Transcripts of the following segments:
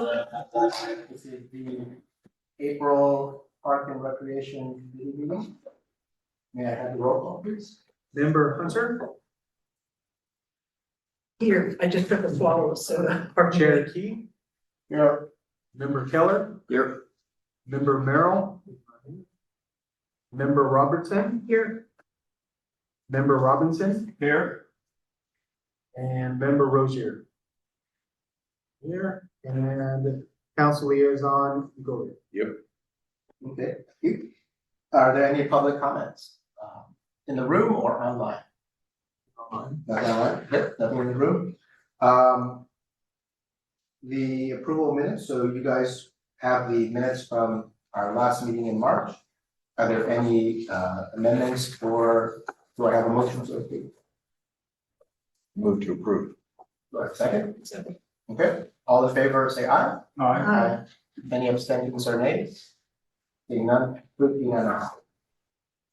This is the April Park and Recreation Committee meeting. May I have the roll call, please? Member Hunter, Here, I just took a swallow of soda. Chair Key, Here. Member Keller, Here. Member Merrill, Member Robertson, Here, Member Robinson. Here. And Member Rozier. Here, and Council Liaison Goyer. Okay, thank you. Are there any public comments in the room or online? Nothing online, yep, nothing in the room. The approval of minutes, so you guys have the minutes from our last meeting in March. Are there any amendments or do I have a motion to approve? Move to approve. Do I have a second? Second. Okay, all in favor, say aye. Aye. Any abstentions or nays? Seeing none, approved unanimously.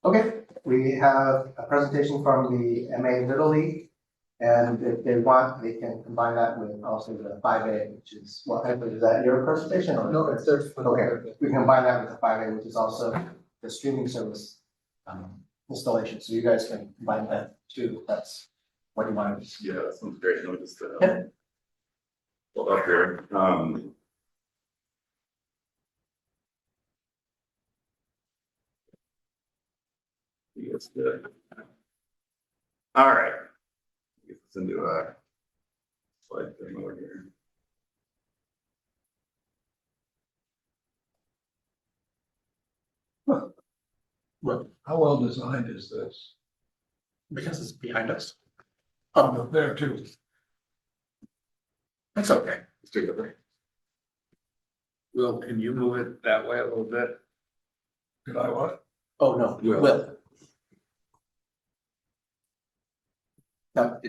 Okay, we have a presentation from the MA Little League. And if they want, they can combine that with also the 5A, which is, what, is that your presentation or? No, it's theirs. Okay, we can combine that with the 5A, which is also the streaming service installation, so you guys can combine that too, if that's what you want. Yeah, that sounds great. No, just Yeah. hold up here. Yes, good. All right. Get this into a slide demo here. Well, how well designed is this? Because it's behind us. There too. That's okay. Let's take it there. Will, can you move it that way a little bit? Could I what? Oh, no, Will. Now,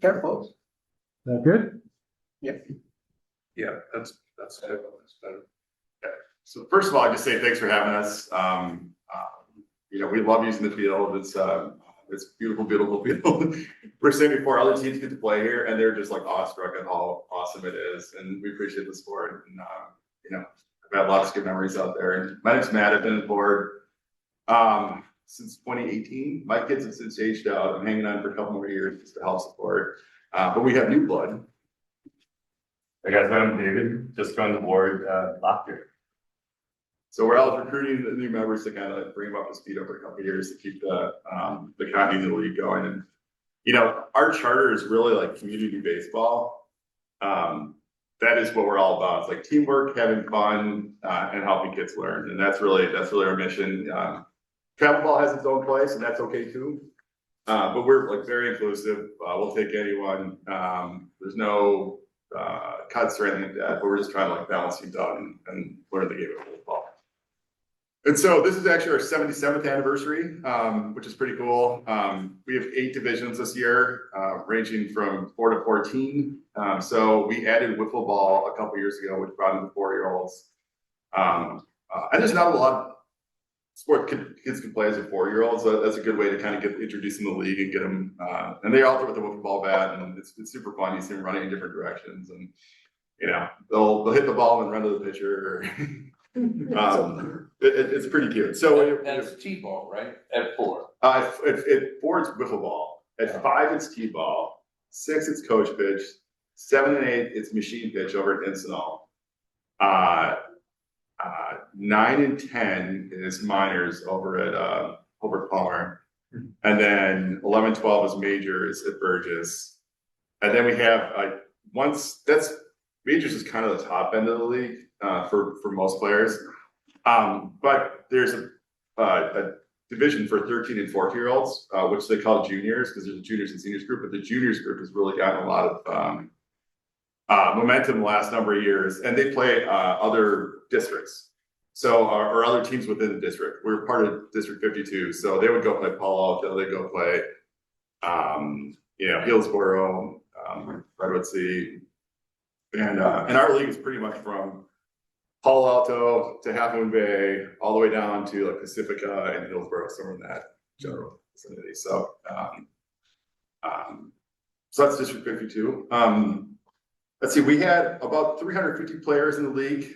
careful. That good? Yep. Yeah, that's better. So first of all, I just say thanks for having us. We love using the field. It's beautiful, beautiful field. We're saying before other teams get to play here, and they're just like awestruck at how awesome it is, and we appreciate the sport. And I've had lots of good memories out there. And my name's Matt. I've been on board since 2018. My kids have since aged out. I'm hanging on for a couple more years just to help support. But we have new blood. Hey guys, I'm David, just joined the board last year. So we're out recruiting the new members to kind of bring them up to speed over a couple of years to keep the continuity of the league going. And our charter is really like community baseball. That is what we're all about. It's like teamwork, having fun, and helping kids learn. And that's really our mission. Travel ball has its own place, and that's okay too. But we're like very inclusive. We'll take anyone. There's no cuts or anything like that. But we're just trying to like balance things out and learn the game of baseball. And so this is actually our 77th anniversary, which is pretty cool. We have 8 divisions this year, ranging from 4 to 14. So we added wiffle ball a couple years ago, which brought in the 4-year-olds. And there's not a lot of sport kids can play as a 4-year-old, so that's a good way to kind of introduce them to the league and get them. And they're out there with the wiffle ball bat, and it's super fun. You see them running in different directions, and they'll hit the ball and run to the pitcher. It's pretty cute. So That's T-ball, right? At 4. at 4 it's wiffle ball. At 5 it's T-ball. 6 it's coach pitch. 7 and 8 it's machine pitch over at Encinal. 9 and 10 is minors over at Palmer. And then 11, 12 is majors at Burgess. And then we have majors is kind of the top end of the league for most players. But there's a division for 13 and 14-year-olds, which they call juniors because there's a juniors and seniors group. But the juniors group has really gotten a lot of momentum the last number of years, and they play other districts. So or other teams within the district. We're part of District 52, so they would go play Palo Alto. They go play, Hillsborough, Redwood City, and our league is pretty much from Palo Alto to Half Moon Bay, all the way down to like Pacifica and Hillsborough, somewhere in that general vicinity. So, so that's District 52. let's see, we had about 350 players in the league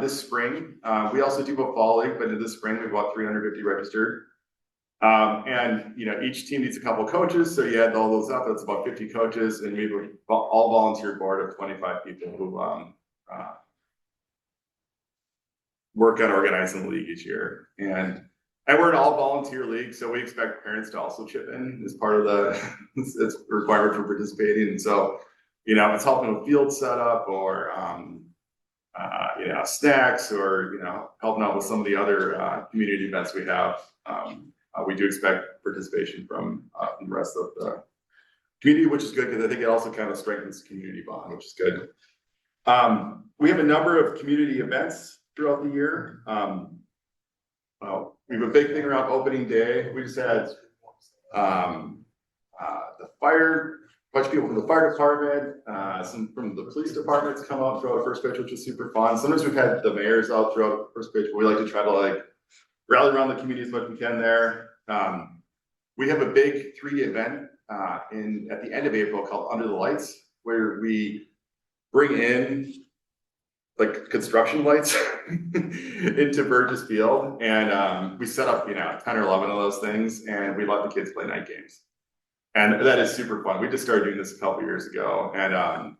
this spring. We also do a fall league, but in this spring we have about 350 registered. And you know, each team needs a couple coaches, so you add all those up, that's about 50 coaches, and we have an all volunteer board of 25 people who work on organizing the league each year. And we're an all volunteer league, so we expect parents to also chip in as part of the it's required for participating. And so, you know, if it's helping with field setup or you know, snacks, or you know, helping out with some of the other community events we have, we do expect participation from the rest of the community, which is good because I think it also kind of strengthens the community bond, which is good. We have a number of community events throughout the year. We have a big thing around opening day. We just had the fire, a bunch of people from the fire department, some from the police departments come out throughout the first pitch, which is super fun. Sometimes we've had the mayors out throughout the first pitch, but we like to try to like rally around the community as much as we can there. We have a big 3D event at the end of April called Under the Lights, where we bring in like construction lights into Burgess Field, and we set up, you know, 10 or 11 of those things, and we let the kids play night games, and that is super fun. We just started doing this a couple years ago, and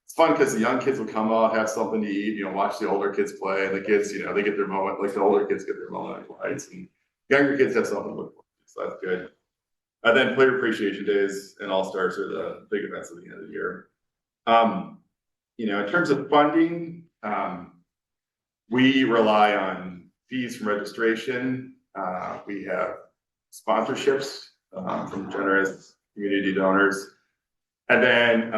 it's fun because the young kids will come out, have something to eat, you know, watch the older kids play, and the kids, you know, they get their moment, like the older kids get their moment at lights, and younger kids have something to look forward to, so that's good. And then player appreciation days and all-stars are the big events at the end of the year. You know, in terms of funding, we rely on fees from registration. We have sponsorships from generous community donors. And then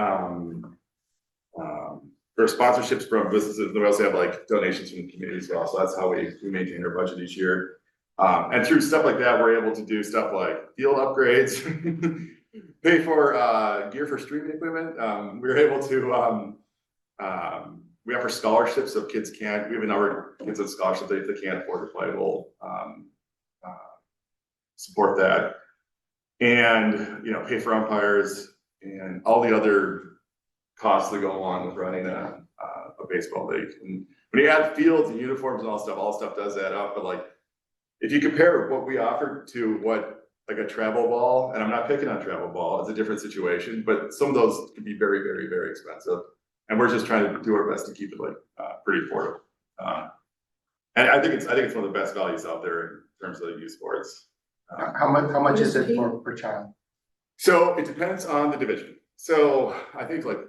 there are sponsorships from businesses. We also have like donations from the community as well. So that's how we maintain our budget each year. And through stuff like that, we're able to do stuff like field upgrades, pay for gear for streaming equipment. We're able to we offer scholarships so kids can't. We have a number of kids on scholarships that if they can't afford to play, we'll support that, and you know, pay for umpires and all the other costs that go along with running a baseball league. And when you add fields and uniforms and all stuff does add up. But like, if you compare what we offer to what like a travel ball, and I'm not picking on travel ball, it's a different situation, but some of those can be very, very, very expensive. And we're just trying to do our best to keep it like pretty affordable. And I think it's one of the best values out there in terms of youth sports. How much is it per child? So it depends on the division. So I think like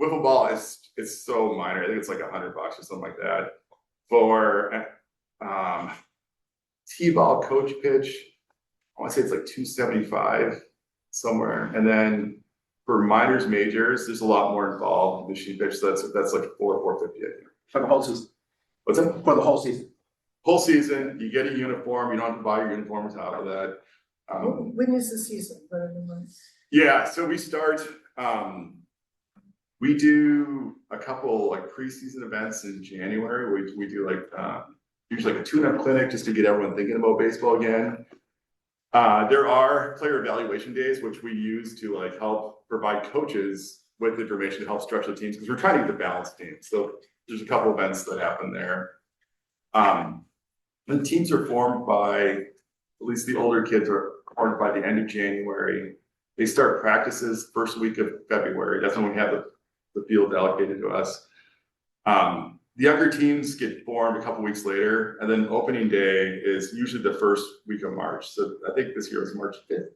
wiffle ball it's so minor. I think it's like $100 or something like that. For T-ball coach pitch, I want to say it's like $275 somewhere, and then for minors majors, there's a lot more involved in the machine pitch. So that's like $450, I think. For the whole season? What's that? For the whole season? Whole season, you get a uniform. You don't have to buy your uniform on top of that. When is the season? What are the months? Yeah, so we start. We do a couple like preseason events in January. We do like usually like a tune-up clinic just to get everyone thinking about baseball again. There are player evaluation days, which we use to like help provide coaches with information to help structure teams, because we're trying to get the balanced team. So there's a couple events that happen there. The teams are formed by, at least the older kids are formed by the end of January. They start practices first week of February. That's when we have the field allocated to us. The younger teams get formed a couple weeks later, and then opening day is usually the first week of March. So I think this year was March 5th.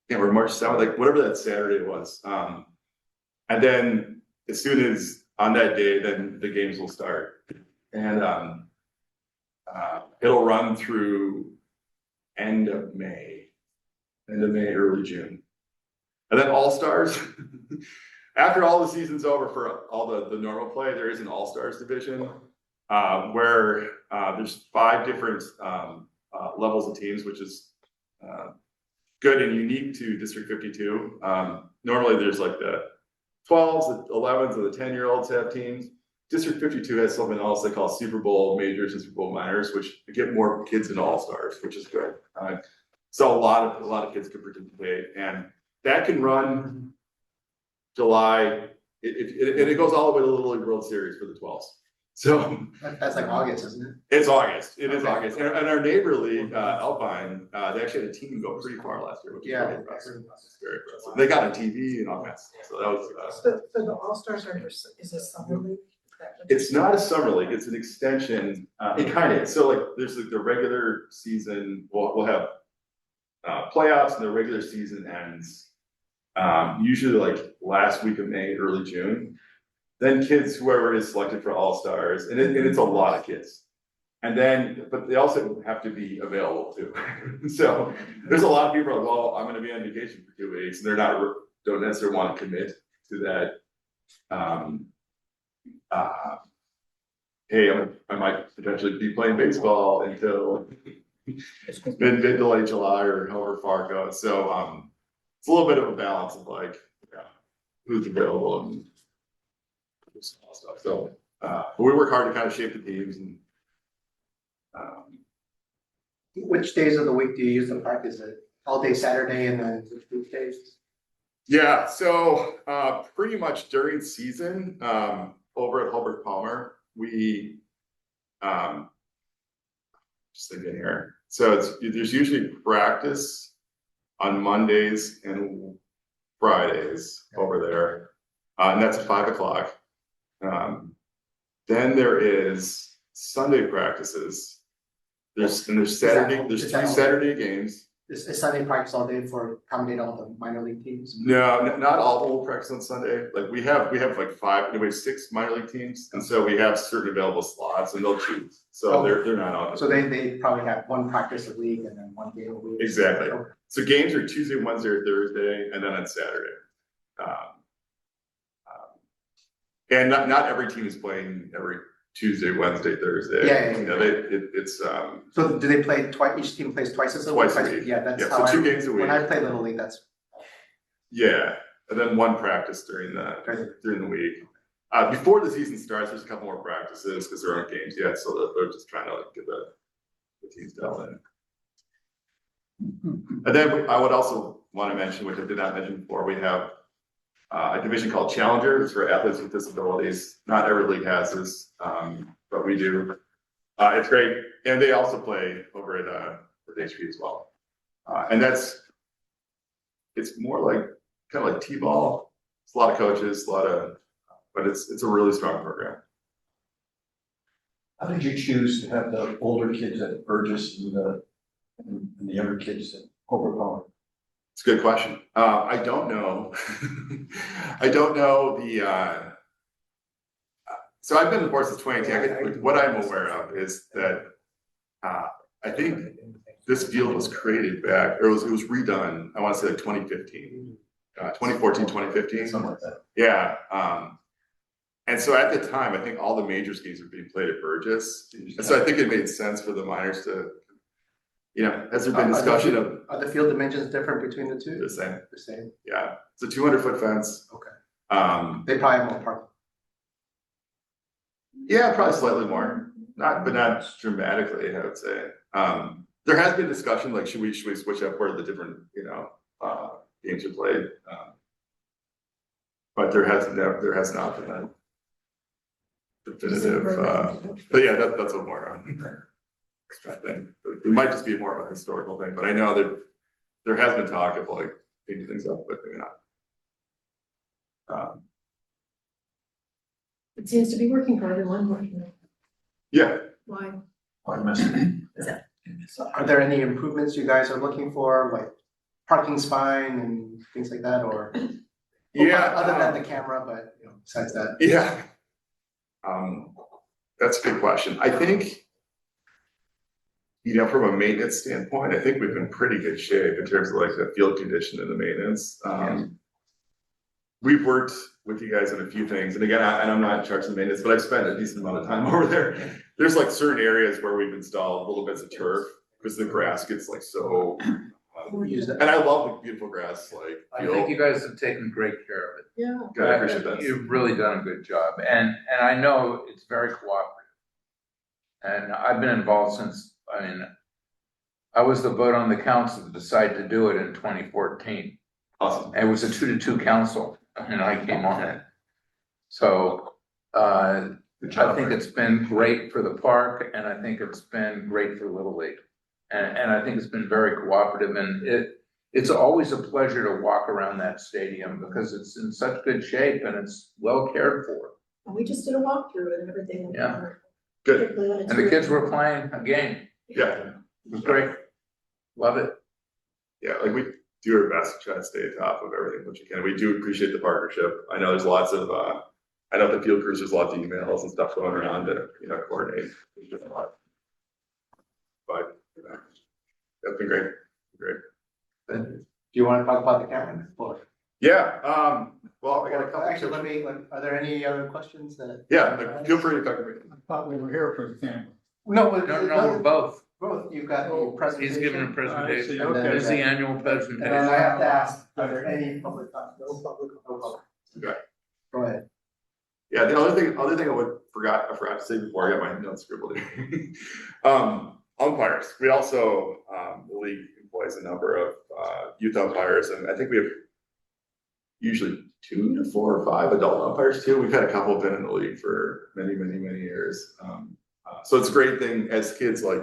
Yeah, or March 7th, like whatever that Saturday was. And then as soon as on that day, then the games will start. And it'll run through end of May, early June. And then All-Stars. After all the season's over for all the normal play, there is an All-Stars division where there's 5 different levels of teams, which is good and unique to District 52. Normally there's like the 12s, the 11s, and the 10-year-olds have teams. District 52 has something else they call Super Bowl majors and Super Bowl minors, which get more kids into All-Stars, which is good. So a lot of kids can participate, and that can run July it goes all the way to the Little League World Series for the 12s. So That's like August, isn't it? it's August, it is Okay. August, and our neighbor league, Alpine, they actually had a team go pretty far last year, which is Yeah. really impressive. Very impressive. They got on TV and all kinds, so that was, So the All-Stars are, is a summer league? it's not a summer league, it's an extension, it kind of is, so like, there's like the regular season, we'll have playoffs and the regular season ends, usually like last week of May, early June. Then kids, whoever is selected for All-Stars, and it's a lot of kids. And then, but they also have to be available too. So there's a lot of people are like, well, I'm gonna be on vacation for 2 weeks, and they're not, don't necessarily want to commit to that. Hey, I might potentially be playing baseball until mid to late July or however far it goes. So, it's a little bit of a balance of like, yeah, who's available and all stuff. So, but we work hard to kind of shape the teams and, Which days of the week do you use the park? Is it all day Saturday and then weekdays? yeah, so, pretty much during season, over at Hulbert Palmer, we, just thinking here, so there's usually practice on Mondays and Fridays over there, and that's at 5 o'clock. Then there is Sunday practices. There's Saturday, there's Is that 3 all? Saturday games. Is Sunday practice all day for accommodate all the minor league teams? No, not all will practice on Sunday. Like we have like 5, we have 6 minor league teams, and so we have certain available slots, and they'll choose. So they're not on. So they probably have one practice a week and then one game a week. Exactly. Okay. So games are Tuesday, Wednesday, or Thursday, and then on Saturday. And not every team is playing every Tuesday, Wednesday, Thursday. Yeah. You know, it's So do they play twice, each team plays twice a week? Twice a week. Yeah, that's Yeah, how so 2 I, games a week. when I play Little League, that's. Yeah, and then 1 practice during the week. Before the season starts, there's a couple more practices because there aren't games yet, so they're just trying to like, get the teams down in. And then I would also want to mention, which I did not mention before, we have a division called Challenger. It's for athletes with disabilities. Not every league has this, but we do. It's great, and they also play over at HP as well. And it's more like kind of like T-ball. It's a lot of coaches, but it's a really strong program. How did you choose to have the older kids at Burgess and the younger kids at Hobart Palmer? It's a good question. I don't know. I don't know so I've been in the board since 2018. What I'm aware of is that I think this field was created back, or it was redone, I want to say like 2015, 2014, 2015. Something like that. Yeah. And so at the time, I think all the major games were being played at Burgess. And so I think it made sense for the minors to, you know, has there been discussion of Are the field dimensions different between the two? the same? The same. Yeah, it's a 200-foot fence. Okay. They probably have more parking. Yeah, probably slightly more, but not dramatically, I would say. There has been discussion, like, should we switch up where the different, you know, games are played? But there has not been a definitive, but yeah, that's a more extra thing. It might just be more of a historical thing, but I know that there has been talk of like changing things up, but maybe not. It seems to be working for everyone. Yeah, Why? I missed it. Are there any improvements you guys are looking for, like parking's fine and things like that, or? yeah. Other than the camera, but you know, besides that. Yeah. That's a good question. I think, you know, from a maintenance standpoint, I think we've been in pretty good shape in terms of like the field condition and the maintenance. We've worked with you guys on a few things, and again, I'm not in charge of the maintenance, but I've spent a decent amount of time over there. There's like certain areas where we've installed little bits of turf because the grass gets like so. Use that. And I love the beautiful grass, like. I think you guys have taken great care of it. Yeah. I appreciate that. You've really done a good job, and I know it's very cooperative. And I've been involved since, I mean, I was the vote on the council to decide to do it in 2014. Awesome. And it was a 2-2 council, and I came on it. So, I think it's been great for the park, and I think it's been great for Little League. And I think it's been very cooperative, and it's always a pleasure to walk around that stadium because it's in such good shape and it's well cared for. And we just did a walkthrough and everything. Yeah. Good. Particularly when it's And the kids really- were playing a game. Yeah, It was great. Love it. yeah, like we do our best to try to stay atop of everything which we can. We do appreciate the partnership. I know there's lots of, I know the field crews, there's lots of emails and stuff going around to, coordinate. There's just a lot. But, that's been great, great. Do you want to talk about the camera? Or- Yeah, well, I got a couple. Actually, are there any other questions that? Yeah, like, feel free to talk to me. I thought we were here for the camera. No, but. No, we're both. Both, you've got the presentation. He's giving a presentation. And then- This is the annual And then I presentation. have to ask, are there any public comments? No public comments. Okay. Go ahead. Yeah, the other thing I forgot to say before I got my notes scribbled in. Umpires, we also, the league employs a number of, youth umpires, and I think we have usually 2 to 4 or 5 adult umpires too. We've had a couple been in the league for many, many, many years. So it's a great thing as kids like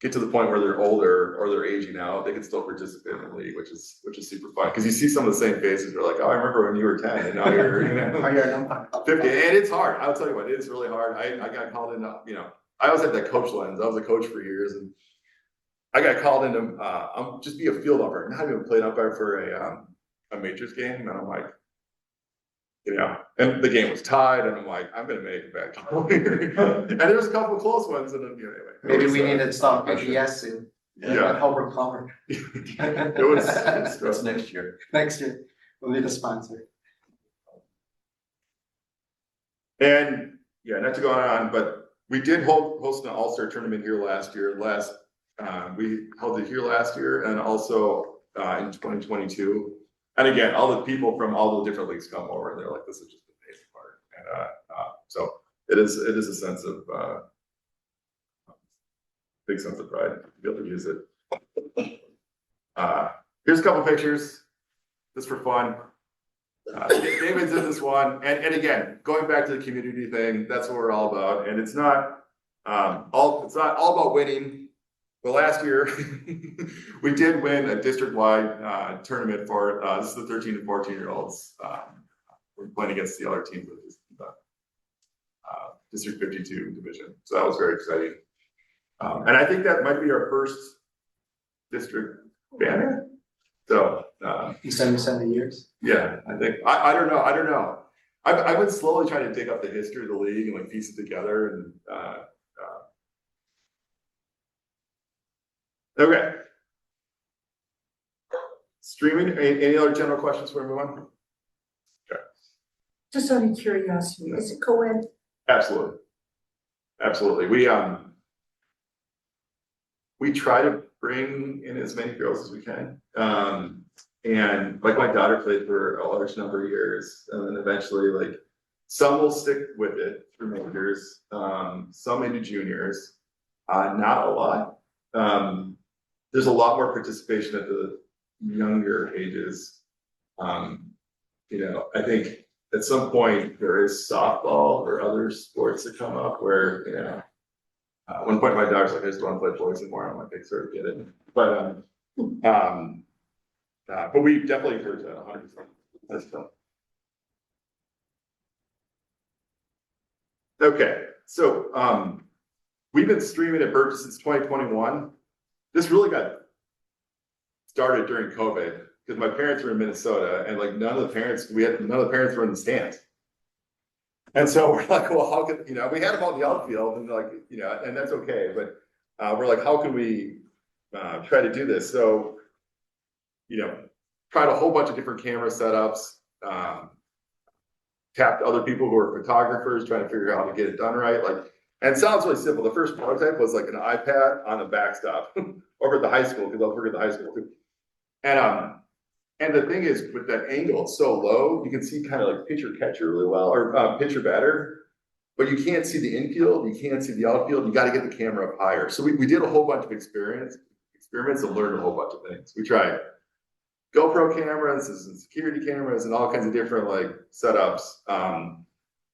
get to the point where they're older or they're aging out, they can still participate in the league, which is super fun. Cause you see some of the same faces, they're like, oh, I remember when you were 10 and now you're, Are you an umpire? 50, and it's hard. I'll tell you what, it's really hard. I got called in, I always had that coach lens. I was a coach for years and I got called into, just be a field umpire, not even play an umpire for a majors game. And I'm like, and the game was tied and I'm like, I'm gonna make it back. And there's a couple of close ones and then, anyway. Maybe we need to stop BS soon. Yeah. Albert Plummer. It was That's next year. Next year, we'll need a sponsor. And yeah, not to go on, but we did host an all-star tournament here last year. We held it here last year and also in 2022. And again, all the people from all the different leagues come over and they're like, this is just the amazing part. And so it is a sense of big sense of pride to be able to use it. Here's a couple pictures, just for fun. David's in this one, and again, going back to the community thing, that's what we're all about. And it's not all about winning. But last year, we did win a district-wide tournament for this is the 13 to 14-year-olds. We're playing against the other teams of the District 52 division, so that was very exciting. And I think that might be our first district banner. So You said you 70 years? yeah, I think I don't know. I've been slowly trying to dig up the history of the league and like piece it together and. Okay. Streaming, any other general questions for everyone? Just out of curiosity, is it co-ed? Absolutely. Absolutely. We try to bring in as many girls as we can. And like my daughter played for a large number of years and then eventually like some will stick with it through majors, some into juniors, not a lot. There's a lot more participation at the younger ages. I think at some point there is softball or other sports that come up where, at one point my daughter's like, I just want to play boys anymore. I'm like, I sort of get it. But we definitely encourage that 100%. That's fun. Okay, so we've been streaming at Burgess since 2021. This really got started during COVID because my parents were in Minnesota and like none of the parents were in the stands. And so we're like, well, how could, we had them out in the outfield and like, and that's okay. But we're like, how can we try to do this? So, tried a whole bunch of different camera setups, tapped other people who are photographers, trying to figure out how to get it done right. And it sounds really simple. The first prototype was like an iPad on a backstop over at the high school, because I was working at the high school too. And the thing is, with that angle, it's so low, you can see kind of like pitcher catcher really well, or pitcher batter, but you can't see the infield, you can't see the outfield. You got to get the camera up higher. So we did a whole bunch of experiments and learned a whole bunch of things. We tried GoPro cameras and security cameras and all kinds of different like setups.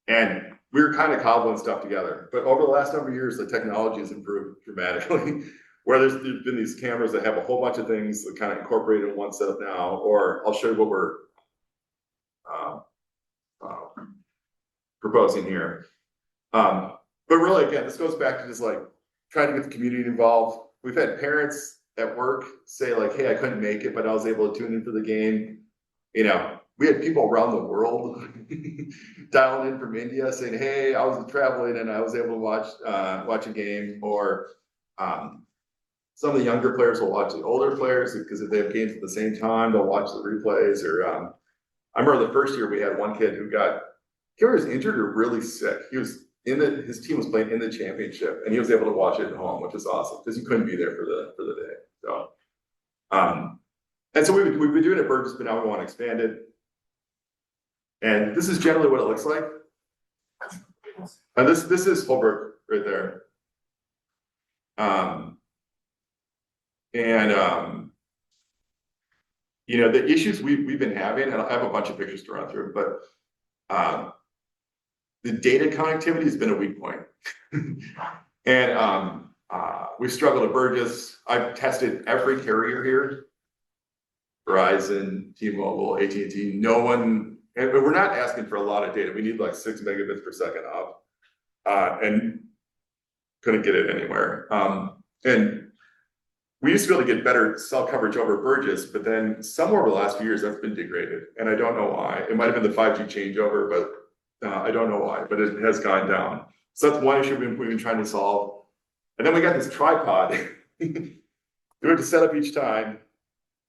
And we were kind of cobbling stuff together, but over the last number of years, the technology has improved dramatically. Where there's been these cameras that have a whole bunch of things that kind of incorporated in one setup now, or I'll show you what we're proposing here. But really, again, this goes back to just like trying to get the community involved. We've had parents at work say like, hey, I couldn't make it, but I was able to tune in for the game. You know, we had people around the world dialing in from India saying, hey, I was traveling and I was able to watch a game. Or some of the younger players will watch the older players because if they have games at the same time, they'll watch the replays. Or I remember the first year we had one kid who was injured or really sick. He was his team was playing in the championship and he was able to watch it at home, which is awesome because he couldn't be there for the day. So and so we've been doing it at Burgess, but now we want to expand it. And this is generally what it looks like. And this is Holbrook right there. You know, the issues we've been having, and I have a bunch of pictures to run through, but the data connectivity has been a weak point. And we've struggled at Burgess. I've tested every carrier here. Verizon, T-Mobile, AT&T, no one, and we're not asking for a lot of data. We need like 6 megabits per second up, and couldn't get it anywhere. And we used to be able to get better cell coverage over Burgess, but then somewhere over the last few years that's been degraded, and I don't know why. It might have been the 5G changeover, but I don't know why, but it has gone down. So that's one issue we've been trying to solve. And then we got this tripod we have to set up each time.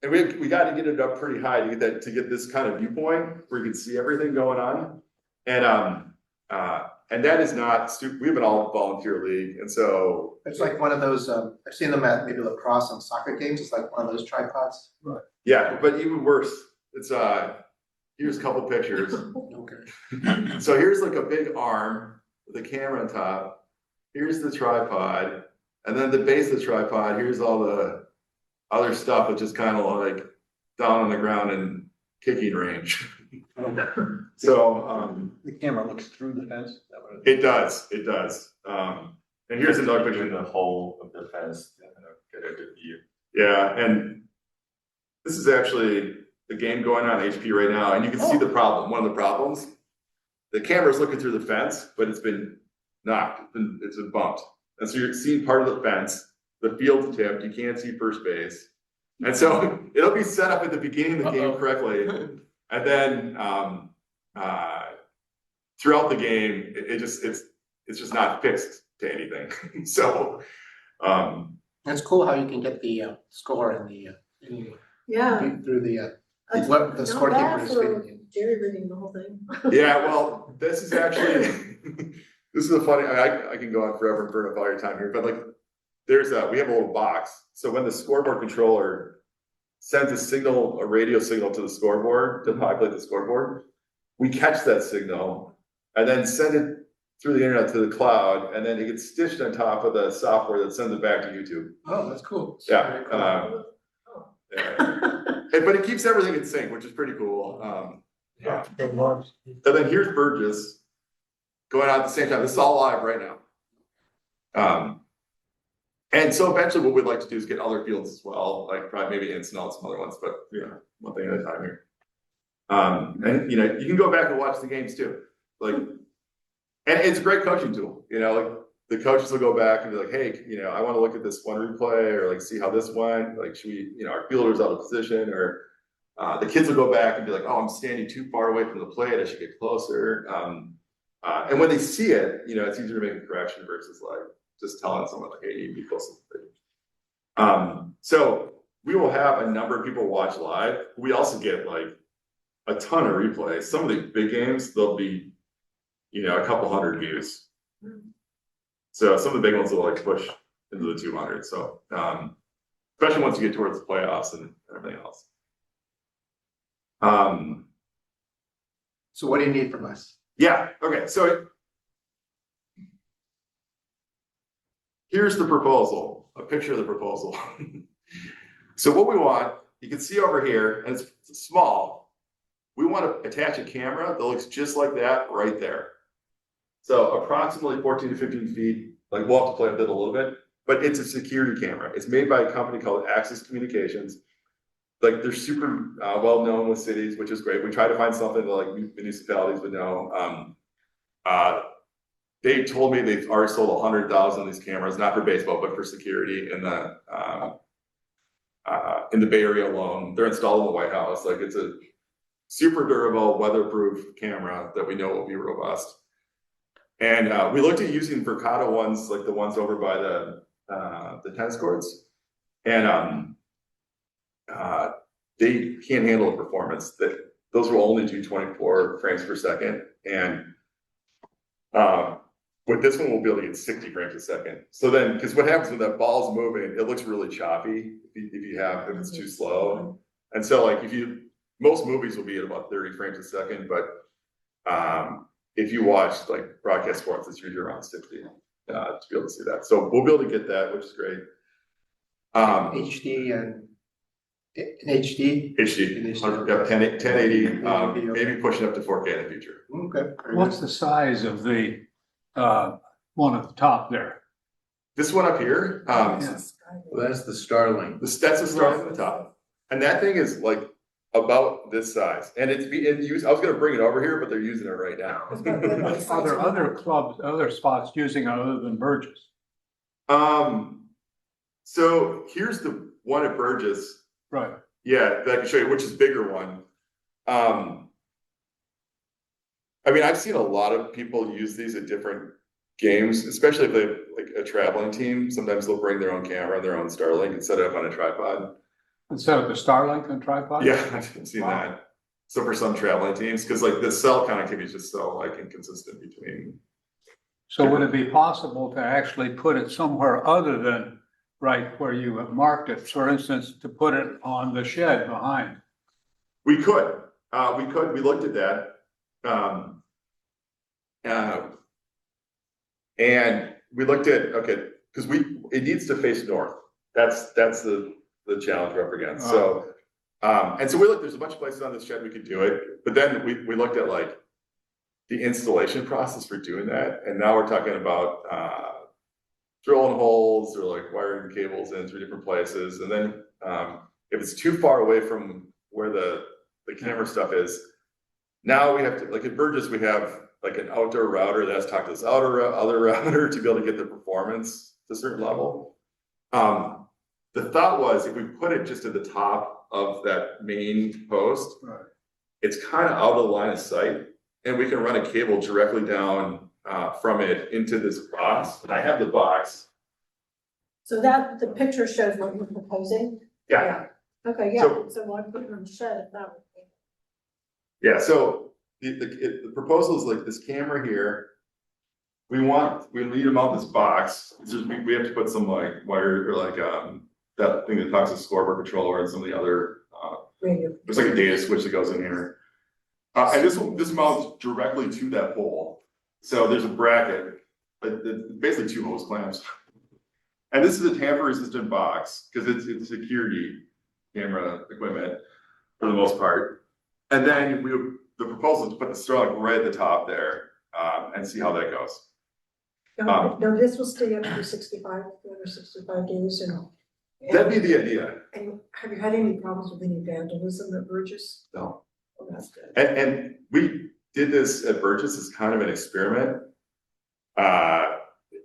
And we got to get it up pretty high to get this kind of viewpoint where you can see everything going on. And that is not we have an all volunteer league. And so It's like one of those, I've seen them at maybe lacrosse and soccer games. It's like one of those tripods. yeah, but even worse, it's here's a couple pictures. Okay. So here's like a big arm with a camera on top. Here's the tripod. And then the base of the tripod, here's all the other stuff, which is kind of like down on the ground and kicking range. So The camera looks through the fence. Is that what it does. And here's another in picture. the hole of the fence, get a good view. Yeah, and this is actually the game going on HP right now, and you can see the problem. One of the problems, the camera's looking through the fence, but it's been knocked. It's been bumped, and so you're seeing part of the fence. The field's tipped. You can't see first base, and so it'll be set up at the beginning of the game correctly, and then throughout the game, it's just not fixed to anything. So It's cool how you can get the score and the Yeah. through the That's what the not scorekeeper bad is for feeding you. Jerry reading the whole thing. yeah, well, this is actually this is a funny. I can go on forever and burn up all your time here, but like we have a little box. So when the scoreboard controller sends a radio signal to the scoreboard to populate the scoreboard, we catch that signal and then send it through the internet to the cloud, and then it gets stitched on top of the software that sends it back to YouTube. Oh, that's cool. Yeah, Very cool. but it keeps everything in sync, which is pretty cool. And then here's Burgess going on at the same time. This is all live right now. And so eventually what we'd like to do is get other fields as well, like probably maybe Encinal, some other ones, but one thing at a time here. And you can go back and watch the games too. Like, and it's a great coaching tool, like the coaches will go back and be like, hey, I want to look at this one replay or like see how this went. Like, should we, our fielder's out of position, or the kids will go back and be like, oh, I'm standing too far away from the plate. I should get closer. And when they see it, it's easier to make a correction versus like just telling someone like, hey, you need to be close to the plate. So we will have a number of people watch live. We also get like a ton of replays. Some of the big games, there'll be, a couple hundred views. So some of the big ones will like push into the 200. So, especially once you get towards the playoffs and everything else. So what do you need from us? Yeah, okay, so here's the proposal, a picture of the proposal. So what we want, you can see over here, and it's small. We want to attach a camera that looks just like that right there. So approximately 14 to 15 feet, like we'll have to play with it a little bit, but it's a security camera. It's made by a company called Axis Communications. Like they're super well known with cities, which is great. We try to find something that like municipalities would know. They told me they've already sold 100,000 of these cameras, not for baseball, but for security in the Bay Area alone. They're installed in the White House. Like it's a super durable, weatherproof camera that we know will be robust. And we looked at using Verkado ones, like the ones over by the tennis courts, and they can't handle the performance. That those will only do 24 frames per second, and with this one, we'll be able to get 60 frames a second. So then, because what happens when that ball's moving, it looks really choppy if it's too slow. And so like most movies will be at about 30 frames a second, but if you watch like broadcast sports, it's usually around 60 to be able to see that. So we'll be able to get that, which is great. HD and in HD. HD, 1080, maybe pushing up to 4K in the future. Okay. very What's good. the size of the one at the top there? This one up here, Well, that's the Starlink. that's a start at the top. And that thing is like about this size. And I was gonna bring it over here, but they're using it right now. Are there other clubs, other spots using it other than Burgess? So here's the one at Burgess. Right. Yeah, that I can show you, which is bigger one. I mean, I've seen a lot of people use these at different games, especially if they have like a traveling team. Sometimes they'll bring their own camera, their own Starlink, and set it up on a tripod. Instead of the Starlink and tripod? Yeah, I've seen that. So for some traveling teams, because like the cell connectivity is just so like inconsistent between. So would it be possible to actually put it somewhere other than right where you have marked it? For instance, to put it on the shed behind? We could, we looked at that. And we looked at, okay, because it needs to face north. That's the challenge we're up against. So, and so we looked, there's a bunch of places on this shed we could do it, but then we looked at like the installation process for doing that. And now we're talking about, drilling holes or like wiring cables in 3 different places. And then, if it's too far away from where the camera stuff is, now we have to, like at Burgess, we have like an outdoor router that has to talk to this other router to be able to get the performance to a certain level. The thought was if we put it just at the top of that main post, Right. it's kind of out of the line of sight, and we can run a cable directly down from it into this box. And I have the box. So that, the picture shows what you're proposing? Yeah. Okay, yeah, So- so why put it on the shed if that would be? Yeah, so the proposal is like this camera here. We need to mount this box. It's just, we have to put some like wire or like that thing that talks to scoreboard controller and some of the other Radio. there's like a data switch that goes in here. And this mounts directly to that pole. So there's a bracket, but it's basically 2 hose clamps. And this is a tamper resistant box because it's security camera equipment for the most part. And then the proposal is to put the Starlink right at the top there and see how that goes. No, this will stay up for 365 days and. That'd be the idea. And have you had any problems with any vandalism at Burgess? No. Oh, that's good. And we did this at Burgess as kind of an experiment.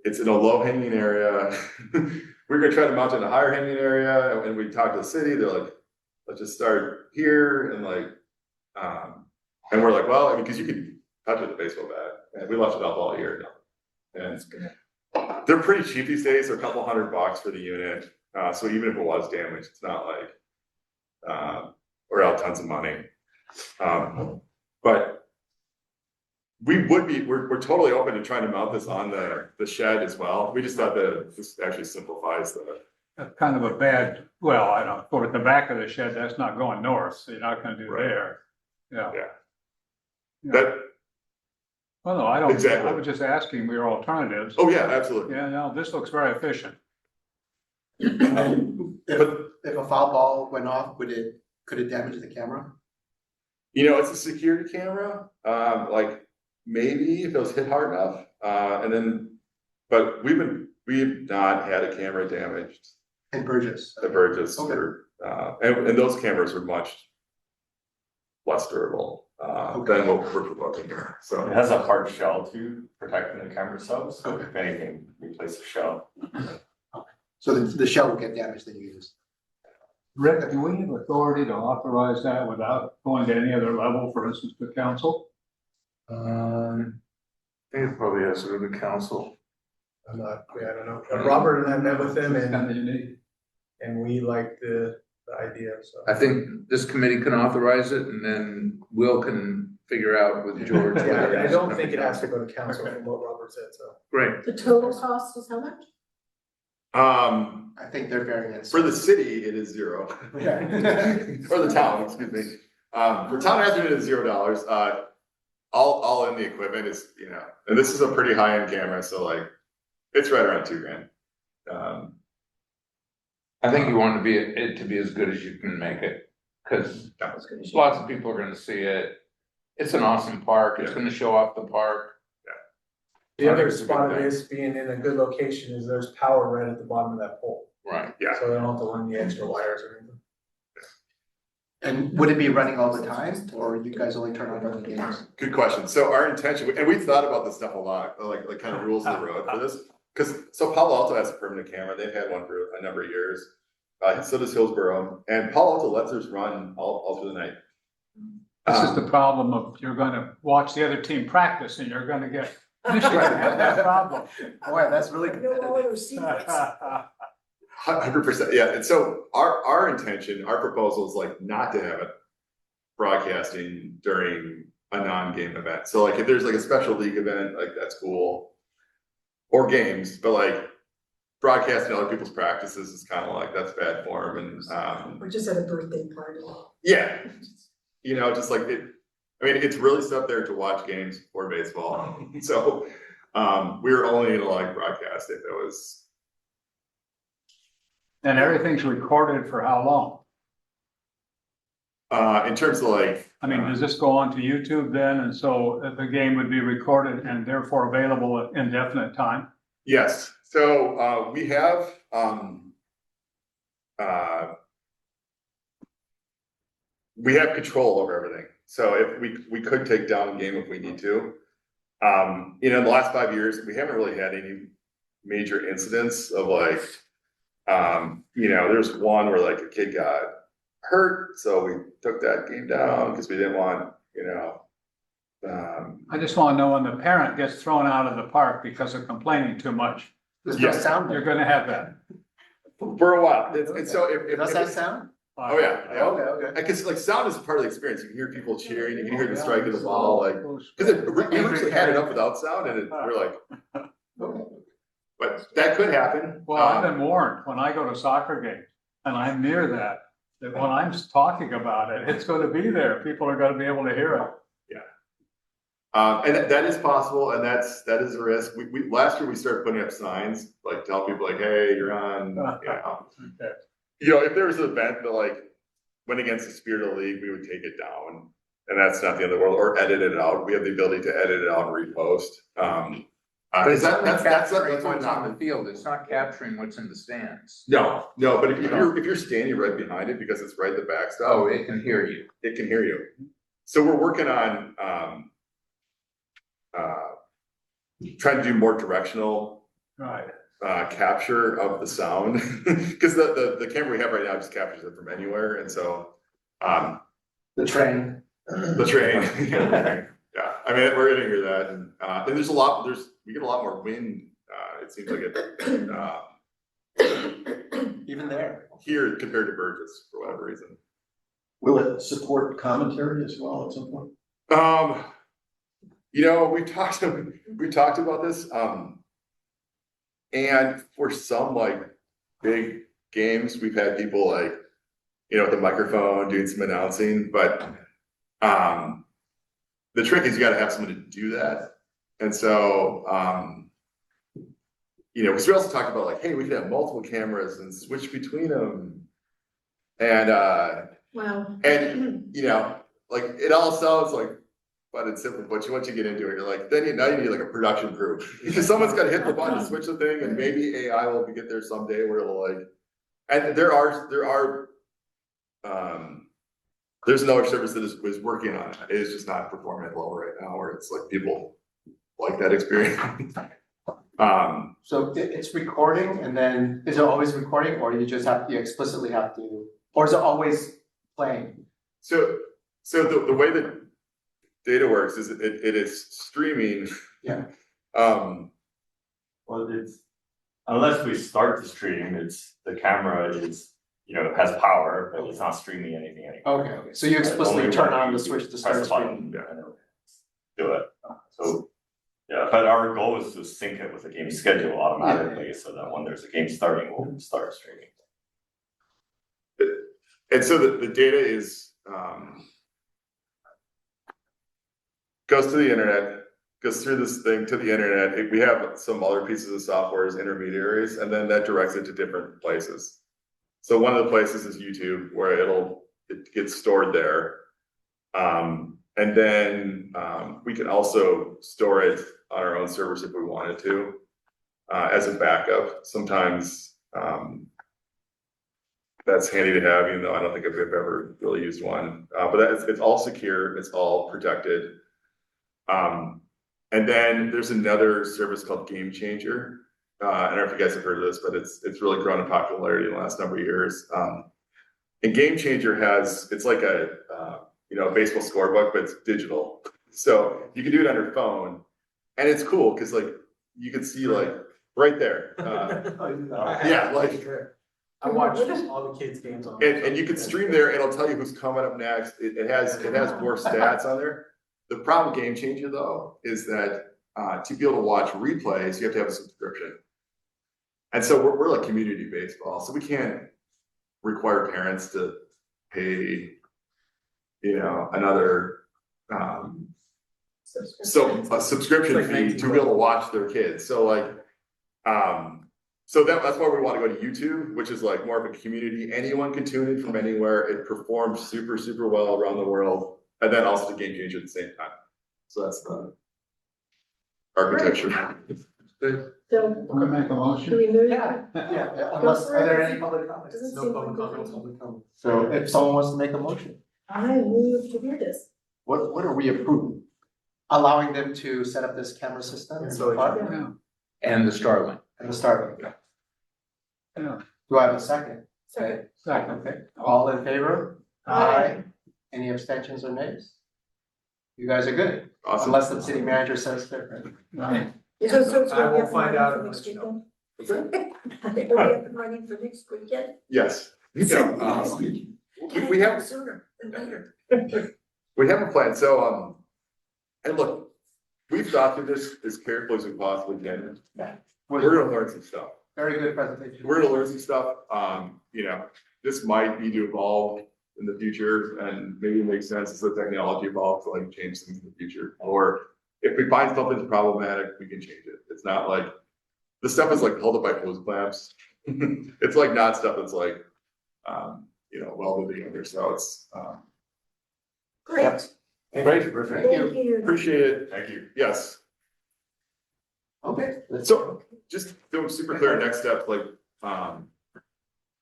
It's in a low hanging area. We're gonna try to mount it in a higher hanging area, and we talked to the city. They're like, let's just start here, and like, and we're like, well, I mean, because you can touch it with a baseball bat, and we left it up all year. And That's good. they're pretty cheap these days. They're a couple $100 for the unit. So even if it was damaged, it's not like we're out tons of money. But we're totally open to trying to mount this on the shed as well. We just thought that this actually simplifies That's kind of a bad, well, I don't, for the back of the shed, that's not going north, so you're not gonna do Right. there. Yeah. Yeah. Yeah. that. Well, no, I don't, I Exactly. was just asking your alternatives. Oh yeah, absolutely. Yeah, no, this looks very efficient. If a foul ball went off, could it damage the camera? You know, it's a security camera. Like maybe if it was hit hard enough, And then, but we've not had a camera damaged In Burgess. at Burgess Okay. or, and those cameras are much less durable, than what we're proposing here, It so. has a hard shell to protect the camera subs, so Okay. if anything, replace the shell. So the shell will get damaged then you use. Rick, do we have authority to authorize that without going to any other level, for instance, the council? I think it probably has to go to council. I don't know. Robert and I met with them It's and, kind of unique. and we liked the idea, so. I think this committee can authorize it and then Will can figure out with George. whether Yeah, I has don't to think it come has to go to council from what Robert said, so. Great. The total cost is how much? I think they're variance. For the city, it is 0. Yeah. Or the town, excuse me. For town Atherton, it is $0. All in the equipment is, and this is a pretty high-end camera, so like, it's right around $2,000. I think you want it to be as good as you can make it, cause That's good as you- lots of people are gonna see it. It's an awesome park, it's Yeah. gonna show off the park. The I think other it's a good spot of thing. this being in a good location is there's power right at the bottom of that pole. Right. Yeah. So they don't have to run the extra wires or anything. And would it be running all the time, or you guys only turn on during the games? Good question. So our intention, and we've thought about this stuff a lot, like kind of rules of the road for this. So Palo Alto has a permanent camera. They've had one for a number of years. So does Hillsborough, and Palo Alto lets us run all through the night. This is the problem of, you're gonna watch the other team practice and you're gonna get, Michigan has that problem. Boy, that's really. I know all of those secrets. 100%, yeah. And so our intention, our proposal is like not to have it broadcasting during a non-game event. So like if there's like a special league event, like that's cool. Or games, but like broadcasting other people's practices is kind of like, that's bad form and, Or just at a birthday party. yeah. Just like it's really stuff there to watch games or baseball. So, we were only gonna like broadcast if it was, And everything's recorded for how long? in terms of like. I mean, does this go on to YouTube then? And so the game would be recorded and therefore available at indefinite time? Yes, so we have control over everything. So if we could take down a game if we need to. In the last 5 years, we haven't really had any major incidents of like, there's one where like a kid got hurt, so we took that game down because we didn't want, I just want to know when the parent gets thrown out of the park because of complaining too much. Does that Yes. sound? You're gonna have that. for a while. And so if. Does that sound? Oh, yeah. Okay. Because like sound is part of the experience. You can hear people cheering, you can hear the strike of the ball, like, because we actually had it up without sound and we're like, but that could happen. Well, I've been warned when I go to soccer games and I'm near that when I'm talking about it, it's gonna be there. People are gonna be able to hear it. And that is possible, and that is a risk. We last year we started putting up signs, like tell people like, hey, you're on, Okay. if there was an event that like went against the spirit of the league, we would take it down. And that's not the end of the world, or edit it out. We have the ability to edit it out and repost. But it's only that's capturing what what's on the field, it's not capturing what's in the stands. No, but if you're standing right behind it, because it's right at the backstop. Oh, it can hear you. It can hear you. So we're working on, trying to do more directional, Right. capture of the sound. Cause the camera we have right now just captures it from anywhere. And so, The train. the train, yeah, I mean, we're gonna hear that. And there's we get a lot more wind. It seems like it, Even there. here compared to Burgess for whatever reason. Will it support commentary as well at some point? We talked about this, and for some like big games, we've had people like, with the microphone doing some announcing, but, the trick is you gotta have someone to do that. And so, because we also talked about like, hey, we could have multiple cameras and switch between them. And, Wow. like it all sounds like but it's simple, but once you get into it, you're like, now you need like a production crew. Because someone's gotta hit the button to switch the thing, and maybe AI will get there someday where it'll like, and there are, there's another service that is working on it, it is just not performing at level right now, where it's like people like that experience. So it's recording and then, is it always recording or you explicitly have to, or is it always playing? So the way that data works is it is streaming. Yeah. Well, it's, unless we start the stream, the camera is, has power, but it's not streaming anything anymore. Okay, so you explicitly turn on the switch to start Press the streaming. button, and it'll do it. So, yeah, but our goal is to sync it with the game schedule automatically, so that when there's a game starting, we'll start streaming. And so the data is, goes to the internet, goes through this thing to the internet. We have some other pieces of software as intermediaries, and then that directs it to different places. So one of the places is YouTube, where it gets stored there. And then we can also store it on our own servers if we wanted to, as a backup. Sometimes that's handy to have, even though I don't think I've ever really used one. But it's all secure, it's all protected. And then there's another service called Game Changer. I don't know if you guys have heard of this, but it's really grown in popularity in the last number of years. And Game Changer it's like a baseball scorebook, but it's digital. So you can do it on your phone, and it's cool because like you can see like right there. Yeah, like. I watch all the kids' games on. And you can stream there, and it'll tell you who's coming up next. It has more stats on there. The problem with Game Changer though is that to be able to watch replays, you have to have a subscription. And so we're like community baseball, so we can't require parents to pay, another a subscription It's like fee to be able to watch their kids. So like, so that's why we want to go to YouTube, which is like more of a community. Anyone can tune in from anywhere. It performs super, super well around the world, and then also the Game Changer at the same time. So that's the architecture. So, Can I make a do motion? we move? Yeah, unless, are there any public comments? Doesn't No seem public like comments. there's So if someone wants to make a motion, I move to do this. what are we approving? Allowing them to set up this camera system in the park Yeah, And the Starlink. and the start. yeah. Do I have a second? Second. Second. Okay, all in favor? Aye. Any abstentions or nays? You guys are good, Awesome. unless the city manager says different. Right. So I will find out for and next let you know. weekend? Will we have the money for next weekend? Yes. We have Sooner than later. We have a plan, so, and look, we've thought through this as carefully as we possibly can. We're gonna learn some stuff. Very good presentation. We're gonna learn some stuff, this might need to evolve in the future, and maybe it makes sense as the technology evolves to like change things in the future. Or if we find something's problematic, we can change it. It's not like, the stuff is like held up by hose clamps. It's like not stuff that's like, welded together, so it's, Great, Great, Thank you. appreciate it. Thank you. Yes. Okay. So, just doing super clear next steps, like,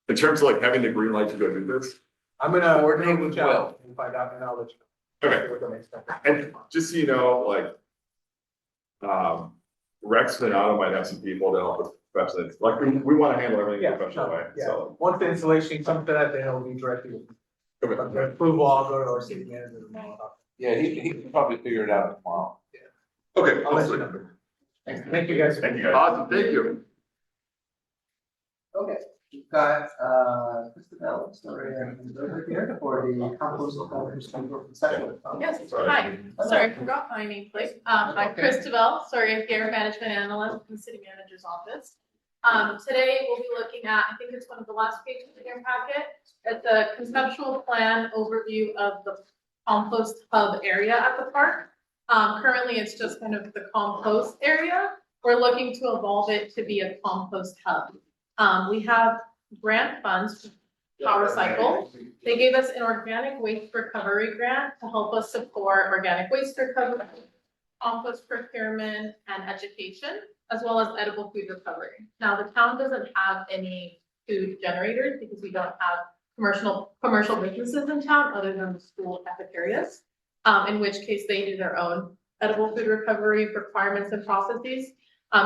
in terms of like having the green light to go do this. I'm gonna Coordinate with reach out and find out, and I'll let you know. Okay. What the next step. And just so you know, like, Rex and Otto might have some people to help with represent, like, we want to handle everything in a professional way, Yeah, so. once the installation comes to that, then it'll be directly with Okay. the approval, I'll go to our city manager tomorrow. Yeah, he can probably figure it out tomorrow. Okay, I'll let you know. Thank you, guys. Thank you, guys. awesome, thank you. Okay, we've got, Christabel, sorry, over here for the compost session. Yes, Sorry. hi, sorry, I forgot my nameplate. I'm Christabel, sorry, Care Management Analyst in the City Manager's Office. Today we'll be looking at, I think it's one of the last pages in your packet, at the conceptual plan overview of the compost hub area at the park. Currently it's just kind of the compost area. We're looking to evolve it to be a compost hub. We have grant funds Power Cycle. They gave us an organic waste recovery grant to help us support organic waste recovery, compost procurement and education, as well as edible food recovery. Now, the town doesn't have any food generators because we don't have commercial businesses in town other than the school cafeterias. In which case they do their own edible food recovery requirements and processes.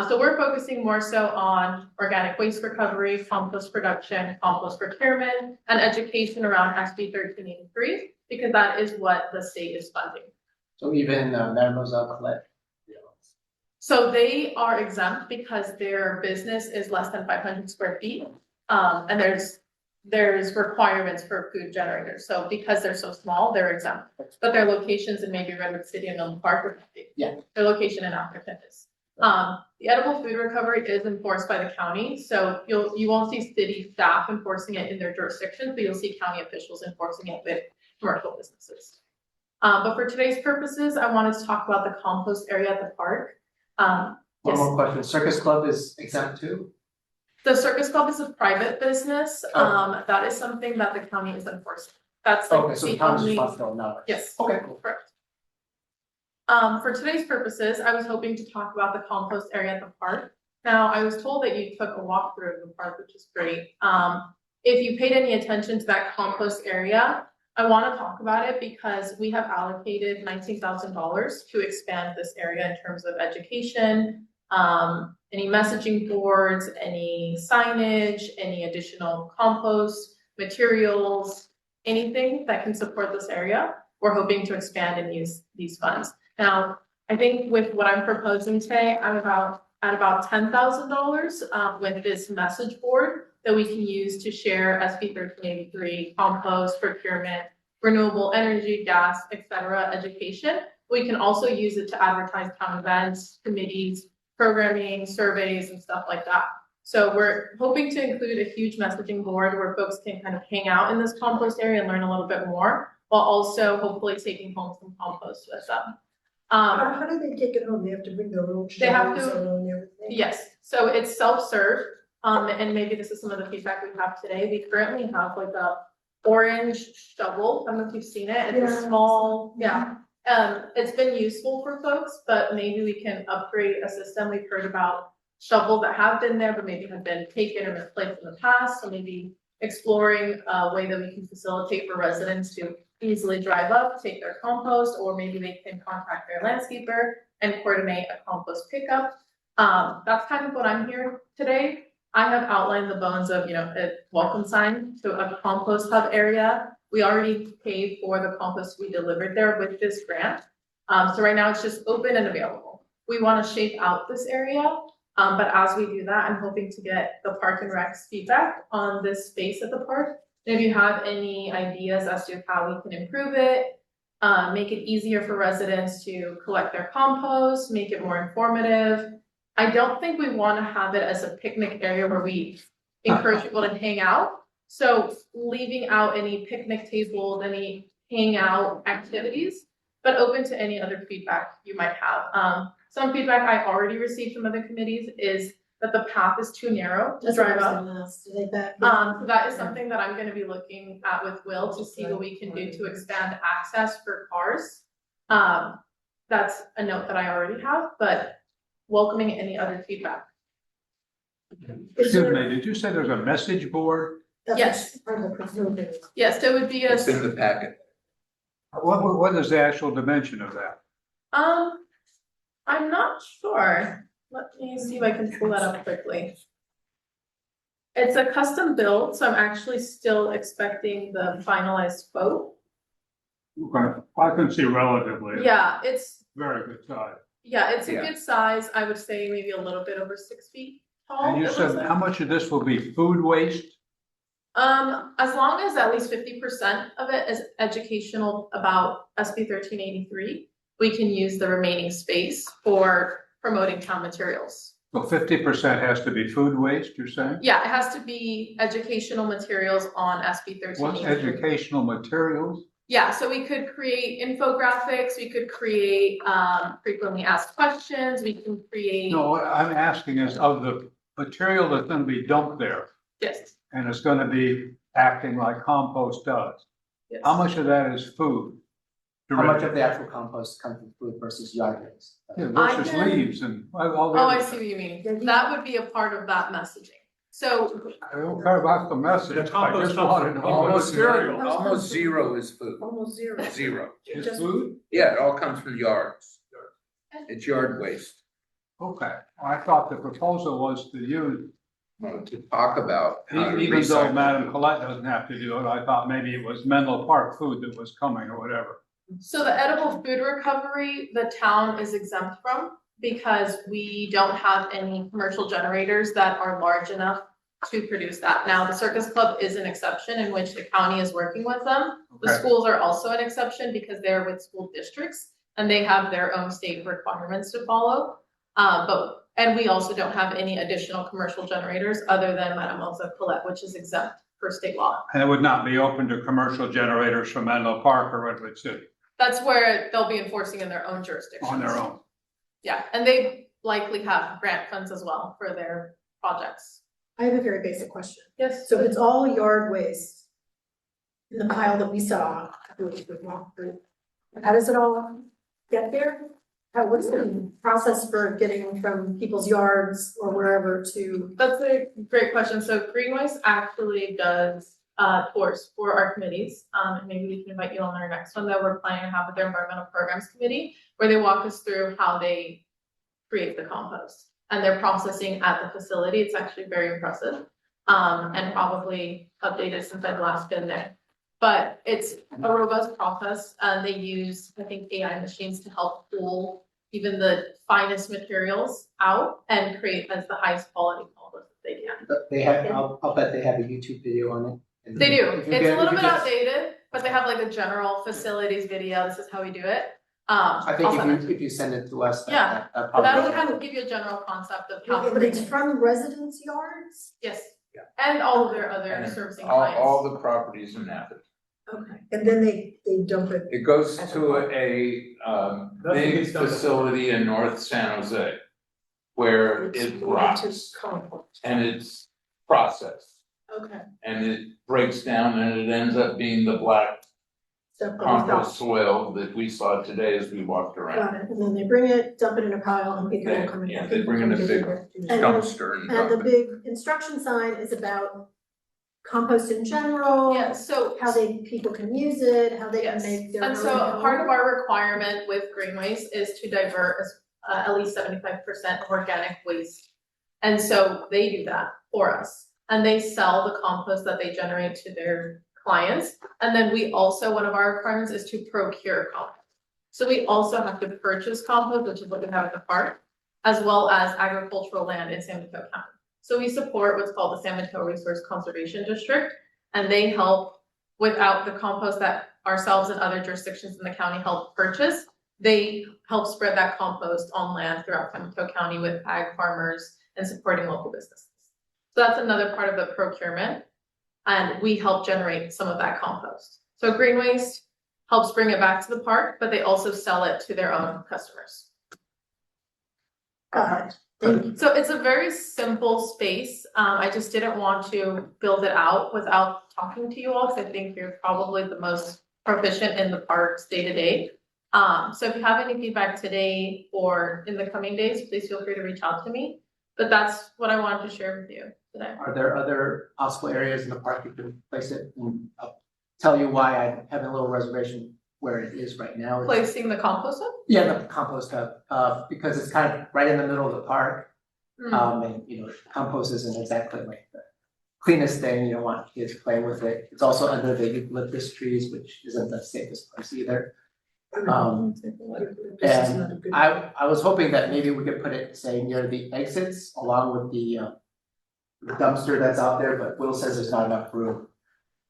So we're focusing more so on organic waste recovery, compost production, compost procurement, and education around SB 1383, because that is what the state is funding. So even Mademoiselle Colette. So they are exempt because their business is less than 500 square feet. And there's requirements for food generators. So because they're so small, they're exempt. But their locations in maybe Redwood City and Milton Park would be. Yeah. Their location in Atherton is. The edible food recovery is enforced by the county, so you won't see city staff enforcing it in their jurisdictions, but you'll see county officials enforcing it with commercial businesses. But for today's purposes, I wanted to talk about the compost area at the park. One Yes. more question, Circus Club is exempt too? The Circus Club is a private business, that is something that the county is enforcing. That's like Okay, so the the town's only, responsible now. yes. Okay, cool. Correct. For today's purposes, I was hoping to talk about the compost area at the park. Now, I was told that you took a walkthrough of the park, which is great. If you paid any attention to that compost area, I wanna talk about it because we have allocated $19,000 to expand this area in terms of education, any messaging boards, any signage, any additional compost materials, anything that can support this area. We're hoping to expand and use these funds. Now, I think with what I'm proposing today, I'm at about $10,000 with this message board that we can use to share SB 1383, compost, procurement, renewable energy, gas, et cetera, education. We can also use it to advertise town events, committees, programming, surveys, and stuff like that. So we're hoping to include a huge messaging board where folks can kind of hang out in this compost area and learn a little bit more, while also hopefully taking home some compost with them. How do they take it home? They have to bring their own They have shovels to- and everything? Yes, so it's self-serve, and maybe this is some of the feedback we have today. We currently have like a orange shovel. I don't know if you've seen it. It's a Yeah. small, yeah. It's been useful for folks, but maybe we can upgrade a system. We've heard about shovels that have been there, but maybe have been taken or misplaced in the past. So maybe exploring a way that we can facilitate for residents to easily drive up, take their compost, or maybe they can contact their landscaper and coordinate a compost pickup. That's kind of what I'm here today. I have outlined the bones of, a welcome sign to a compost hub area. We already paid for the compost we delivered there with this grant. So right now it's just open and available. We want to shape out this area. But as we do that, I'm hoping to get the Park and Rec's feedback on this space at the park. And if you have any ideas as to how we can improve it, make it easier for residents to collect their compost, make it more informative. I don't think we want to have it as a picnic area where we encourage people to hang out. So leaving out any picnic tables, any hangout activities, but open to any other feedback you might have. Some feedback I already received from other committees is that the path is too narrow to That's what I drive was up. gonna ask. Do they back? So that is something that I'm gonna be looking at with Will to see what we can do to expand access for cars. That's a note that I already have, but welcoming any other feedback. Is Excuse there- me, did you say there's a message board? that's Yes. part of the procurement. Yes, there would be a, It's in the packet. What is the actual dimension of that? I'm not sure. Let me see if I can pull that up quickly. It's a custom build, so I'm actually still expecting the finalized quote. Okay, I can see relatively. Yeah, it's Very good size. a Yeah. good size. I would say maybe a little bit over 6 feet tall. And you it said looks like. how much of this will be food waste? As long as at least 50% of it is educational about SB 1383, we can use the remaining space for promoting town materials. So 50% has to be food waste, you're saying? Yeah, it has to be educational materials on SB 1383. What's educational materials? Yeah, so we could create infographics, we could create frequently asked questions, we can create. No, what I'm asking is of the material that's gonna be dumped there, Yes, and it's gonna be acting like compost does. Yes. How much of that is food? How much of the actual compost comes from food versus yard waste? Yeah, I versus can- leaves and all the Oh, I other see what you Yeah, mean. you- That would be a part of that messaging. So I don't care about the message, The I compost just comes want from to know. Almost material. none, almost zero is food, Almost zero. zero. Is Just- food? Yeah, it all comes from yards. It's yard waste. Okay, I thought the proposal was to use, To talk about how to even though recycle. Madam Colette doesn't have to do it, I thought maybe it was Menlo Park food that was coming or whatever. So the edible food recovery, the town is exempt from because we don't have any commercial generators that are large enough to produce that. Now, the Circus Club is an exception in which the county is working with them. The Okay. schools are also an exception because they're with school districts and they have their own state requirements to follow. And we also don't have any additional commercial generators other than Mademoiselle Colette, which is exempt per state law. And it would not be open to commercial generators from Menlo Park or Redwood City That's where they'll be enforcing in their own jurisdictions. on their own. Yeah, and they likely have grant funds as well for their projects. I have a very basic question. Yes. So if it's all yard waste in the pile that we saw, which we walked through, how does it all get there? What's the process for getting from people's yards or wherever to? That's a great question. So Green Waste actually does tours for our committees. And maybe we can invite you on our next one that we're planning to have with their environmental programs committee, where they walk us through how they create the compost and their processing at the facility. It's actually very impressive. And probably updated since I've last been there. But it's a robust process and they use, I think, AI machines to help pull even the finest materials out and create as the highest quality compost that they can. But they have, I'll bet they have a YouTube video on it. And They do. if you It's get- a little if you bit just- outdated, but they have like a general facilities video. This is how we do it. I think I'll send it. if you send it to us, Yeah, that But that probably. will kind of give you a general concept of how. But it's from residents' yards? Yes, and all of their other And servicing all clients. the properties in Napa. Okay. And then they dump it. It goes to a Nothing big gets done. facility in North San Jose. Where It's it going to rots compost. and it's processed Okay. and it breaks down and it ends up being the black Stuff that we compost soil that we saw today as we walked around. Got it. And then they bring it, dump it in a pile and people will come in. Yeah, they bring in a big And Dumpster and And the dump it. big instruction sign is about compost in general. Yeah, so. How people can use it, how they can Yes, make their own. and so a part of home. our requirement with Green Waste is to divert at least 75% of organic waste. And so they do that for us, and they sell the compost that they generate to their clients. And then we also, one of our requirements is to procure compost. So we also have to purchase compost, which is what we have at the park, as well as agricultural land in San Mateo County. So we support what's called the San Mateo Resource Conservation District, and they help without the compost that ourselves and other jurisdictions in the county help purchase. They help spread that compost on land throughout San Mateo County with ag farmers and supporting local businesses. So that's another part of the procurement, and we help generate some of that compost. So Green Waste helps bring it back to the park, but they also sell it to their own customers. Got it. Thank you. So it's a very simple space. I just didn't want to build it out without talking to you all, because I think you're probably the most proficient in the parks day to day. So if you have any feedback today or in the coming days, please feel free to reach out to me. But that's what I wanted to share with you today. Are there other possible areas in the park you can place it? And I'll tell you why I have a little reservation where it is right now. It's- Placing the compost up? Yeah, the compost hub, because it's kind of right in the middle of the park. And, you know, compost isn't exactly like the cleanest thing, you don't want kids playing with it. It's also under the eucalyptus trees, which isn't the safest place either. This is not a good- I was hoping that maybe we could put it, say, near the exits along with the dumpster that's out there, but Will says there's not enough room.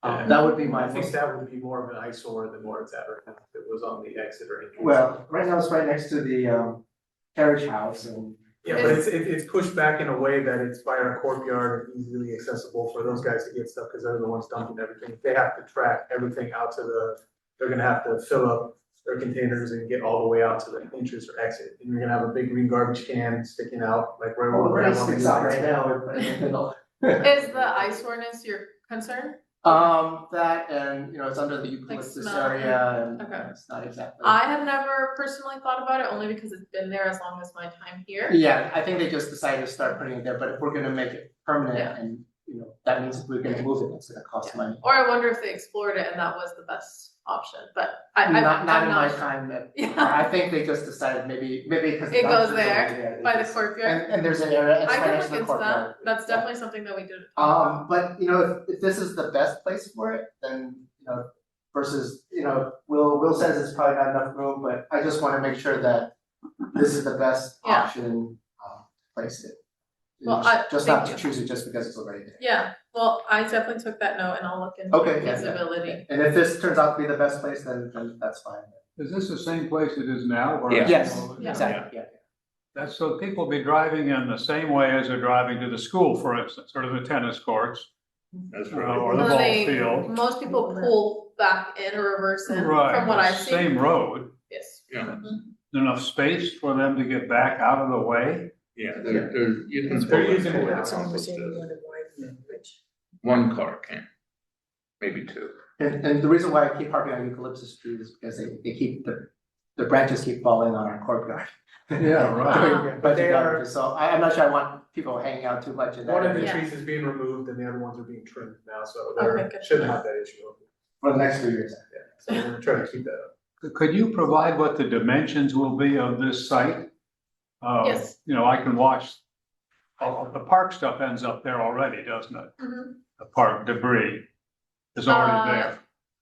That would be my, I think that would be more of an eyesore than where it's at right now, if it was on the exit or entrance. well, right now it's right next to the carriage house and Yeah, but it's pushed back in a way that it's by our courtyard and easily accessible for those guys to get stuff, because they're the ones dumping everything. If they have to track everything out to they're gonna have to fill up their containers and get all the way out to the entrance or exit. And you're gonna have a big green garbage can sticking out, like right where well, we're it at on the sticks out right now, but in the middle. Is the eyesoreness your concern? That and, it's under the eucalyptus smell. area and Okay. it's not exactly. I have never personally thought about it, only because it's been there as long as my time here. Yeah, I think they just decided to start putting it there, but if we're gonna make it permanent Yeah. and, that means if we're gonna move it, it's gonna cost money. Or I wonder if they explored it and that was the best option, but I'm Not in I'm my not. time that, Yeah, I think they just decided maybe because. the It goes dumpsters over there, they by the just- courtyard. And there's an area, it's I right can next look to the into courtyard. that, that's Yeah. definitely something that we did. But if this is the best place for it, then, versus, Will says it's probably not enough room, but I just wanna make sure that this is the best Yeah. option, to place it. Well, Just not thank to you. choose it just because it's already there. Yeah, well, I definitely took that note and I'll look into Okay, yeah, feasibility. And if this turns out to be the best place, then that's fine. Is this the same place it is now? or- Yeah. Yes, Yeah. exactly, yeah. That's so people be driving in the same way as they're driving to the school, for instance, or to the tennis courts, That's or right. the And ball they- field. Most people pull back in or reverse in, Right, from what I've seen. same road, Yes. Yeah. Mhm. enough space for them to get back out of the way. Yeah, you can. They're using it pull now. across one car can, maybe two. And the reason why I keep harping on Eucalyptus Street is because they keep, the branches keep falling on our courtyard. Yeah, right. But they are, So I'm not sure I want people hanging out too much in that one of the area. Yeah. trees is being removed and the other ones are being trimmed now, so Okay, they good. shouldn't have that issue. For the next 3 years. Yeah, so we're gonna try to keep that up. Could you provide what the dimensions will be of this site? Yes. I can watch, the park stuff ends up there already, doesn't it? Mhm. The park debris is already there.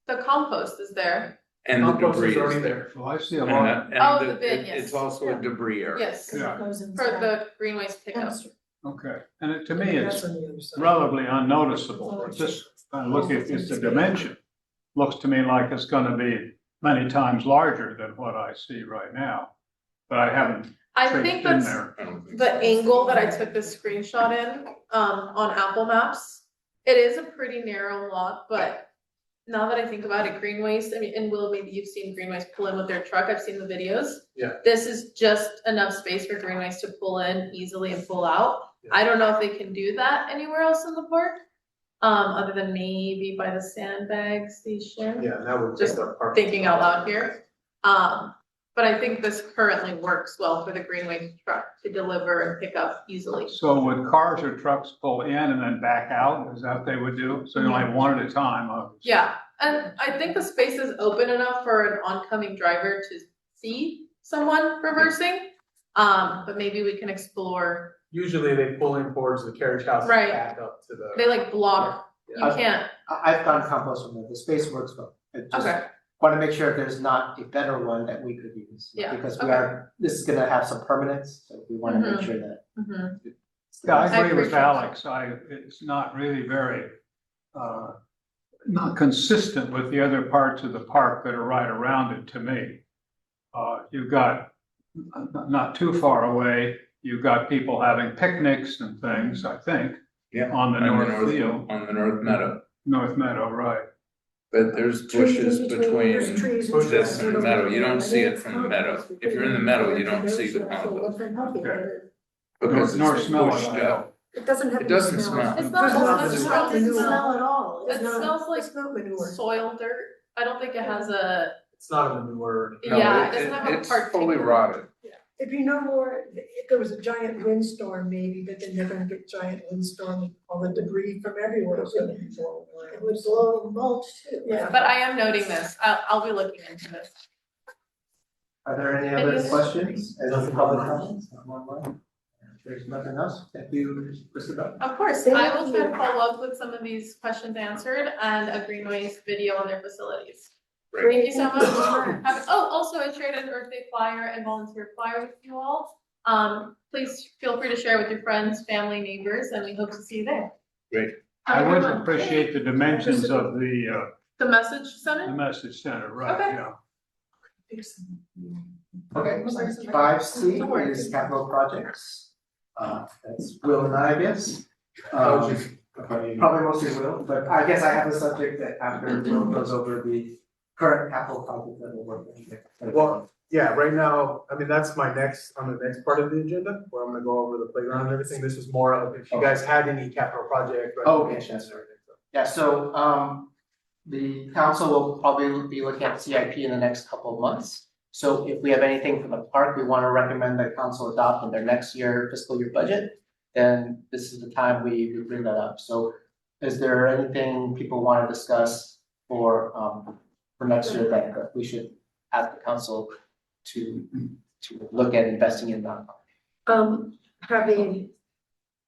The compost is there, And the Compost debris is already is there. there. Well, I see a And, lot, Oh, the bin, yes. It's also a debris area. yes, Yeah. for the green waste pickup. okay, and to me, it's relatively unnoticeable, it's just, kind of look at the dimension. Looks to me like it's gonna be many times larger than what I see right now, but I haven't I traced think in that's there. I don't think the so. angle that I took the screenshot in, on Apple Maps. It is a pretty narrow lot, but now that I think about it, green waste, I mean, and Will, maybe you've seen green waste pull in with their truck, I've seen the videos. Yeah. This is just enough space for green waste to pull in easily and pull out. Yeah. I don't know if they can do that anywhere else in the park, other than maybe by the sandbag station. Yeah, that would Just take up part. Thinking out loud here. But I think this currently works well for the green waste truck to deliver and pick up easily. So would cars or trucks pull in and then back out, is that what they would do? So you only have one at a time, obviously. Yeah, and I think the space is open enough for an oncoming driver to see someone reversing. But maybe we can explore, Usually they pull in towards the carriage house and Right. back up to the. they like block, you Yeah. can't, I've done compost from there, the space works well. I just okay, wanna make sure there's not a better one that we could use. Yeah, Because okay. this is gonna have some permanence, so we wanna make Mhm. sure that. mhm. Yeah, I I agree with appreciate Alex, it's not really very, not consistent with the other parts of the park that are right around it to me. You've got, not too far away, you've got people having picnics and things, I think, Yeah. on the On north field, On the North Meadow, North Meadow, right? but there's bushes between this and the and meadow, you don't see it from the meadow. If you're in the meadow, you don't see the compost. Because Nor it's smell it, pushed I out. It doesn't have. It doesn't smell. It's not- It it's doesn't not- smell at all. It smells like It's not manure. soil dirt. I don't think it has a, It's not a manure. No, yeah, it doesn't have a It's fully particular. rotted. If you know more, if there was a giant windstorm maybe, but then you're gonna get giant windstorm, all the debris from everywhere is gonna be blowing around. It would blow mulch too. Yeah. But I am noting this, I'll be looking into this. Are there any Any other other questions? Any public comments? If there's nothing else, thank you, Christabel. Of course, Thank I will try to you. follow up with some of these questions answered and a green waste video on their facilities. Great. Thank you so much. Also, I shared an Earth Day flyer and volunteer flyer with you all. Please feel free to share with your friends, family, neighbors, and we hope to see you there. Great. I would appreciate the dimensions of the The message center? message center, right, Okay. yeah. Okay, 5C is capital projects. That's Will and I guess. Probably mostly Will, but I guess I have a subject that after Will goes over the current capital project that we're working on. Well, yeah, right now, I mean, that's on the next part of the agenda, where I'm gonna go over the playground and everything. This is more of if you guys had any capital project Oh, okay, recommendations that's or anything. Yeah, so, the council will probably be looking at CIP in the next couple of months. So if we have anything for the park, we want to recommend that council adopt in their next year fiscal year budget, then this is the time we bring that up. So is there anything people want to discuss for next year that we should ask the council to look at investing in that? Having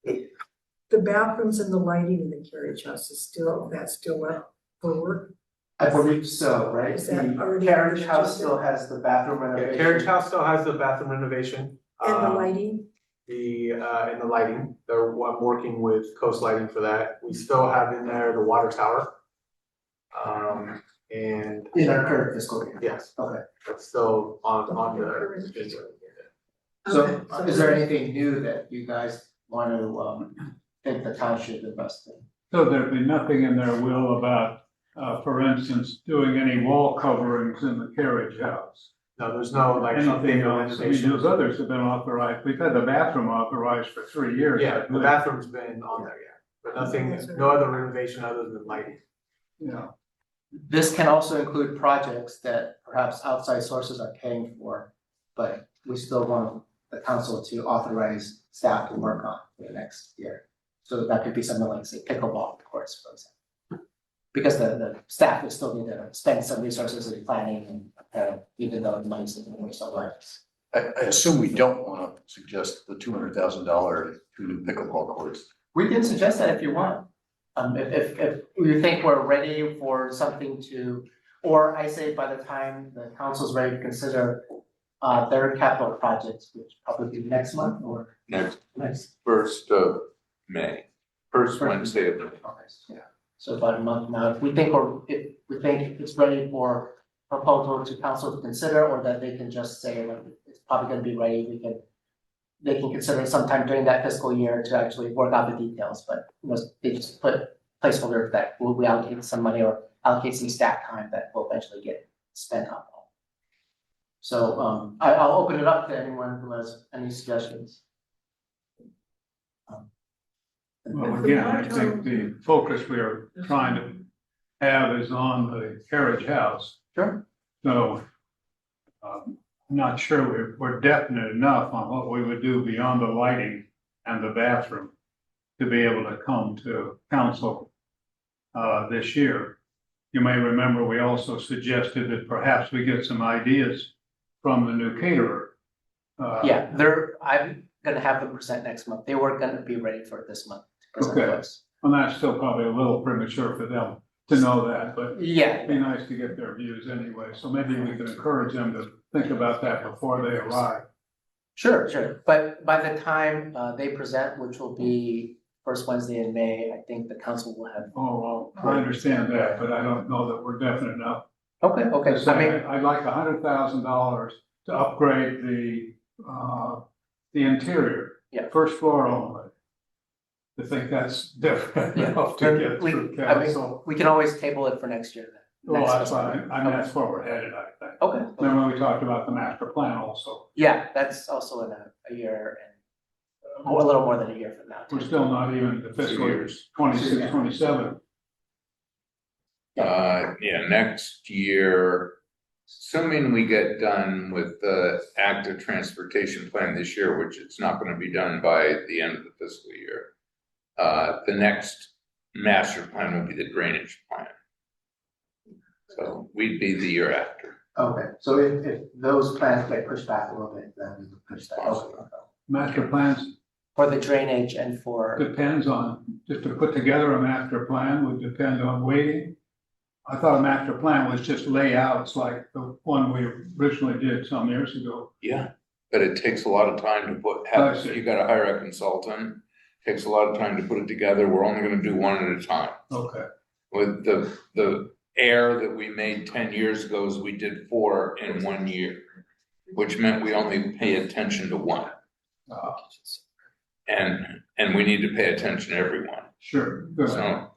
the bathrooms and the lighting in the carriage house is still, that's still up for work. I believe so, right? Is that The already carriage on the house agenda? still has the bathroom Yeah, renovation. Carriage House still has the bathroom renovation. And the Um, lighting, and the lighting, I'm working with Coast Lighting for that. We still have in there the water tower. And In our current fiscal year. yes, Okay, that's still on the. so Okay. is there anything new that you guys want to think the town should invest in? So there'd be nothing in their will about, for instance, doing any wall coverings in the carriage house. No, there's no like Anything something else, I mean, renovation. those others have been authorized, we've had the bathroom authorized for 3 years. I Yeah, the believe. bathroom's been on there, yeah, but nothing, no other renovation other than lighting. Yeah, This can also include projects that perhaps outside sources are paying for, but we still want the council to authorize staff to work on for the next year. So that could be something like, say, pickleball courts, for example. Because the staff would still need to spend some resources in planning and even though the money's in the somewhere. I assume we don't wanna suggest the $200,000 two new pickleball courts. We can suggest that if you want. If you think we're ready for something to, or I say by the time the council's ready to consider their capital projects, which probably be next month or Next first of May, first Wednesday of May. Okay, yeah, so about a month now, if we think it's ready for proposal to council to consider, or that they can just say, like, it's probably gonna be ready, they can consider it sometime during that fiscal year to actually work out the details, but, you know, they just put placeholder that we allocate some money or allocate some staff time that will eventually get spent on. So, I'll open it up to anyone who has any suggestions. well, again, I think the focus we are trying to have is on the carriage house. Sure. So, I'm not sure we're definite enough on what we would do beyond the lighting and the bathroom to be able to come to council this year. You may remember we also suggested that perhaps we get some ideas from the new caterer. Yeah, I'm gonna have them present next month, they were gonna be ready for it this month to present to Okay. us. And that's still probably a little premature for them to know that, but Yeah, it'd be nice to get their views anyway. So maybe we can encourage them to think about that before they arrive. sure, but by the time they present, which will be first Wednesday in May, I think the council will have. Oh, well, I understand that, but I don't know that we're definite enough. Okay, To I say, mean, I'd like $100,000 to upgrade the interior. Yeah. First floor only. I think that's different Yeah. enough to Then get we- through I mean, council. we can always table it for next year then. Well, Next that's fiscal why, year. I mean, that's where we're headed, I think. Okay, Remember we talked about the master plan also. yeah, that's also in a year and a little more than a year from now. We're still not even the fiscal years 26, 27. Yeah, next year, assuming we get done with the active transportation plan this year, which it's not gonna be done by the end of the fiscal year. The next master plan would be the drainage plan. So we'd be the year after. Okay, so if those plans get pushed back a little bit, then we would push that. Okay. Master plans For the drainage and for, depends on, just to put together a master plan would depend on waiting. I thought a master plan was just layouts like the one we originally did some years ago. Yeah, but it takes a lot of time to I see. you gotta hire a consultant. Takes a lot of time to put it together. We're only gonna do one at a time. Okay, With the error that we made 10 years ago is we did 4 in 1 year, which meant we only pay attention to one. And we need to pay attention to everyone. sure, good. So,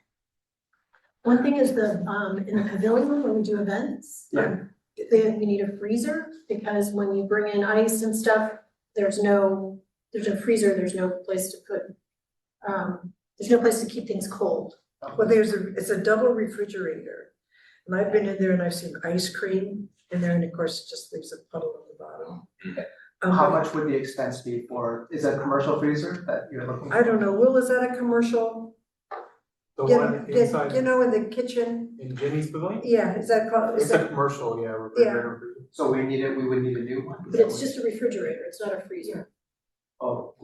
One thing is in the pavilion, when we do events, Yeah. we need a freezer, because when you bring in ice and stuff, there's no freezer, there's no place to put, there's no place to keep things cold. Well, it's a double refrigerator. And I've been in there and I've seen ice cream in there, and of course, it just leaves a puddle on the bottom. How But much would the expense be for, is that a commercial freezer that you're looking? I don't know, Will, is that a commercial? The one You inside know, in the kitchen? in Jenny's pavilion? Yeah, is that called, is It's a that, commercial, yeah, refrigerator. So we would need a new one? But it's just a refrigerator, it's not a freezer. Oh,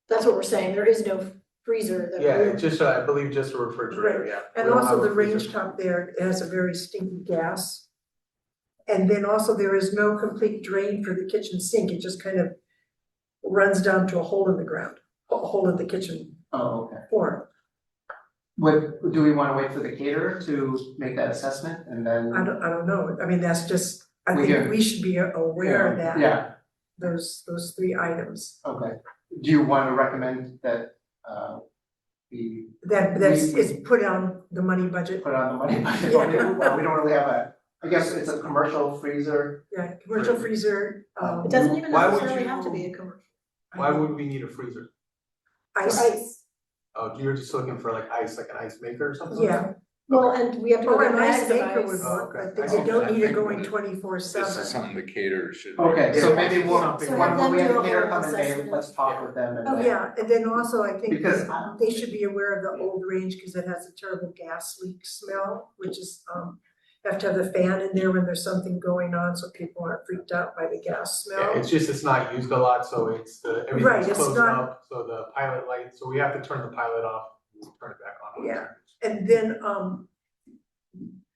That's what we're saying, there is no freezer that. Yeah, it's just, I believe just a refrigerator, yeah. and We don't also have a the freezer. range top there has a very stinky gas. And then also there is no complete drain for the kitchen sink, it just kind of runs down to a hole in the ground, a hole in the kitchen oh, okay. floor. Do we wanna wait for the caterer to make that assessment and then? I don't know, I mean, that's just, I We think can- we should be aware of that. Yeah, Those three items, okay. Do you wanna recommend that, we that's, is put on the money budget, put on the money budget? Yeah. Well, we don't really have I guess it's a commercial freezer. yeah, commercial freezer, It doesn't even Why would necessarily you- have to be a commercial. Why would we need a freezer? ice, Oh, you're just looking for like ice, like an ice maker or something? yeah. Well, and we have to go Or get an ice bags of maker would ice. work, Okay. but then you don't need it going 24/7. This is something the caterer should. Okay, so Yeah. maybe we'll, Something. So when have them we have do the a caterer whole come in, maybe assessment. let's talk with them and. Oh, yeah, and then also I think Because- they should be aware of the old range, because it has a terrible gas leak smell, which is, you have to have the fan in there when there's something going on, so people aren't freaked out by the gas Yeah, smell. it's just, it's not used a lot, so it's Right, everything's it's closed not- up, so the pilot light, so we have to turn the pilot off, turn it back on. Yeah. And then,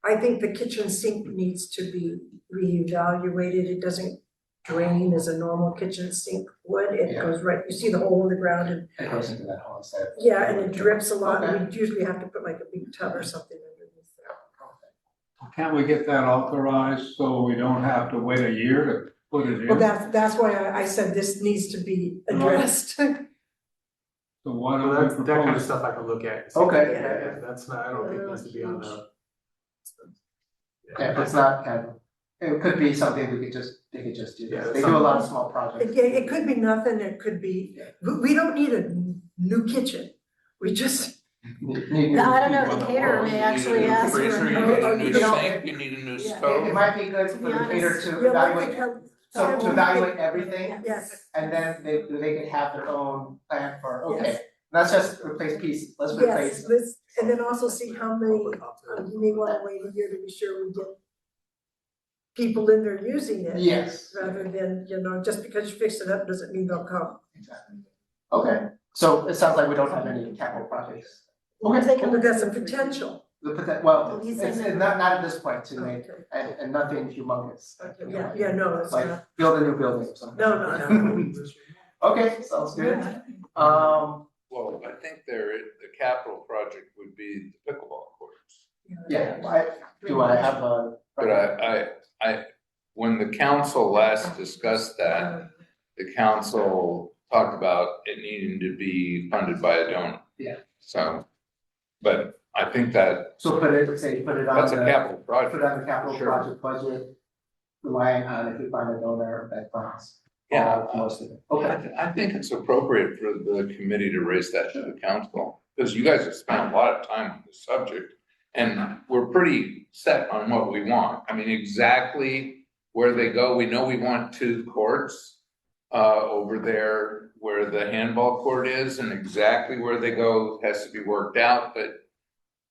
I think the kitchen sink needs to be reevaluated, it doesn't drain as a normal kitchen sink would, it Yeah. goes right, you see the hole in the ground and, It goes into that whole instead. yeah, and it drips a lot, Okay. and we usually have to put like a big tub or something underneath there. Can't we get that authorized so we don't have to wait a year to put it in? Well, that's why I said this needs to be addressed. So why Well, don't we that's, that kind of propose? stuff I can look at. Okay. Yeah, that's not, I don't think it needs to be on the. Yeah, if it's not, it could be something they could just do. Yeah, They do a lot of small projects. It could be nothing, it could be, we don't need a new kitchen, we just, I don't know, the caterer may actually ask for. Freezer, you a- need Oh, a new you know, sink, you need a new yeah. It stove. might be good for be the caterer honest. to yeah, evaluate, so to evaluate everything, yes, and then they could have their own plan for, okay, Yes. let's just replace piece, let's yes, replace. let's, and then also see how many, you may wanna wait a year to be sure we get people in there using it. Yes, Rather than, just because you fix it up doesn't mean they'll come. exactly. Okay, so it sounds like we don't have any capital projects. If they can But that's a look at the- potential. Well, He's it's saying not at this point to make, Okay, and nothing humongous. yeah, no, it's Like not, build a new building or something. no. Okay, sounds good. Well, I think the capital project would be the pickleball courts. Yeah, do I have a? But when the council last discussed that, the council talked about it needing to be funded by a donor. Yeah. So, but I think that, So put it on that's a the, capital put project. it on the capital Sure. project budget, relying on if you find a donor that funds. Yeah. Most of it, okay. I think it's appropriate for the committee to raise that to the council, because you guys have spent a lot of time on this subject. And we're pretty set on what we want. I mean, exactly where they go, we know we want 2 courts over there where the handball court is, and exactly where they go has to be worked out, but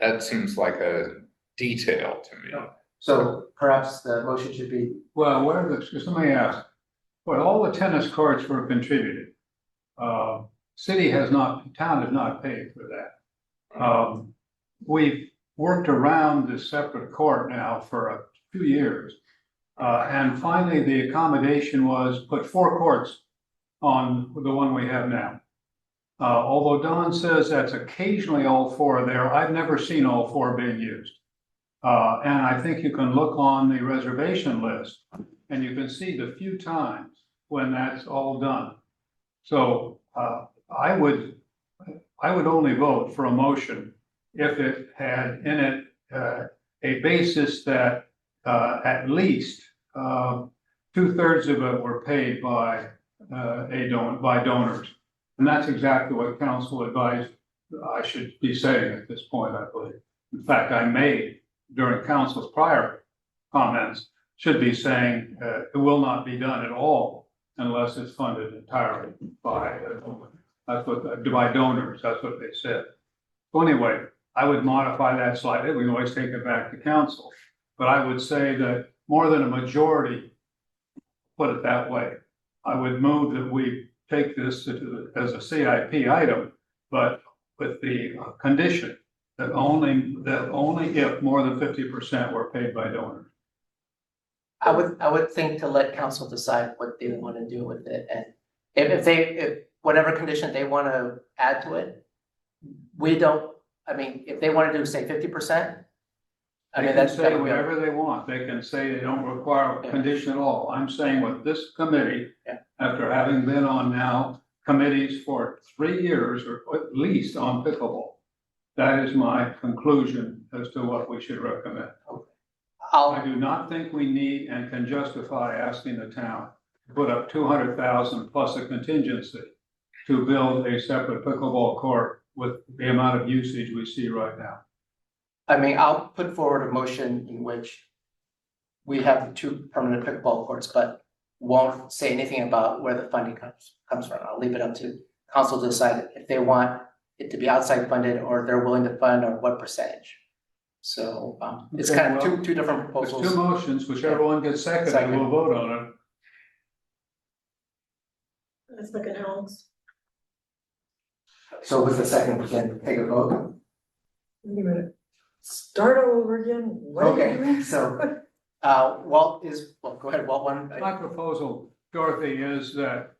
that seems like a detail to me. So perhaps the motion should be, Well, just let me ask, well, all the tennis courts were contributed. Town has not paid for that. We've worked around this separate court now for a few years. And finally, the accommodation was put 4 courts on the one we have now. Although Don says that's occasionally all 4 there, I've never seen all 4 being used. And I think you can look on the reservation list and you can see the few times when that's all done. So I would only vote for a motion if it had in it a basis that at least 2/3 of it were paid by donors. And that's exactly what council advised I should be saying at this point, I believe. In fact, I may, during council's prior comments, should be saying, it will not be done at all unless it's funded entirely by, by donors, that's what they said. So anyway, I would modify that slightly, we can always take it back to council. But I would say that more than a majority, put it that way, I would move that we take this as a CIP item, but with the condition that only if more than 50% were paid by donors. I would think to let council decide what they wanna do with it, and if whatever condition they wanna add to it, we don't, I mean, if they wanna do, say, 50%. I They mean, can that's. say whatever they want, they can say they don't require a condition at all. I'm saying with this committee, Yeah. after having been on now committees for 3 years or at least on pickleball, that is my conclusion as to what we should recommend. I do not think we need and can justify asking the town to put up 200,000 plus a contingency to build a separate pickleball court with the amount of usage we see right now. I mean, I'll put forward a motion in which we have the 2 permanent pickleball courts, but won't say anything about where the funding comes from. I'll leave it up to council to decide if they want it to be outside funded or they're willing to fund or what percentage. So, it's Okay, kind of well, two different There's proposals. 2 motions, whichever one gets seconded, Second. we'll vote on it. Let's look at Alex. So with the second, we can take a vote. Wait a minute. Start all over again? What are you doing? Okay, so, Walt is, well, go ahead, Walt, one. My proposal, Dorothy, is that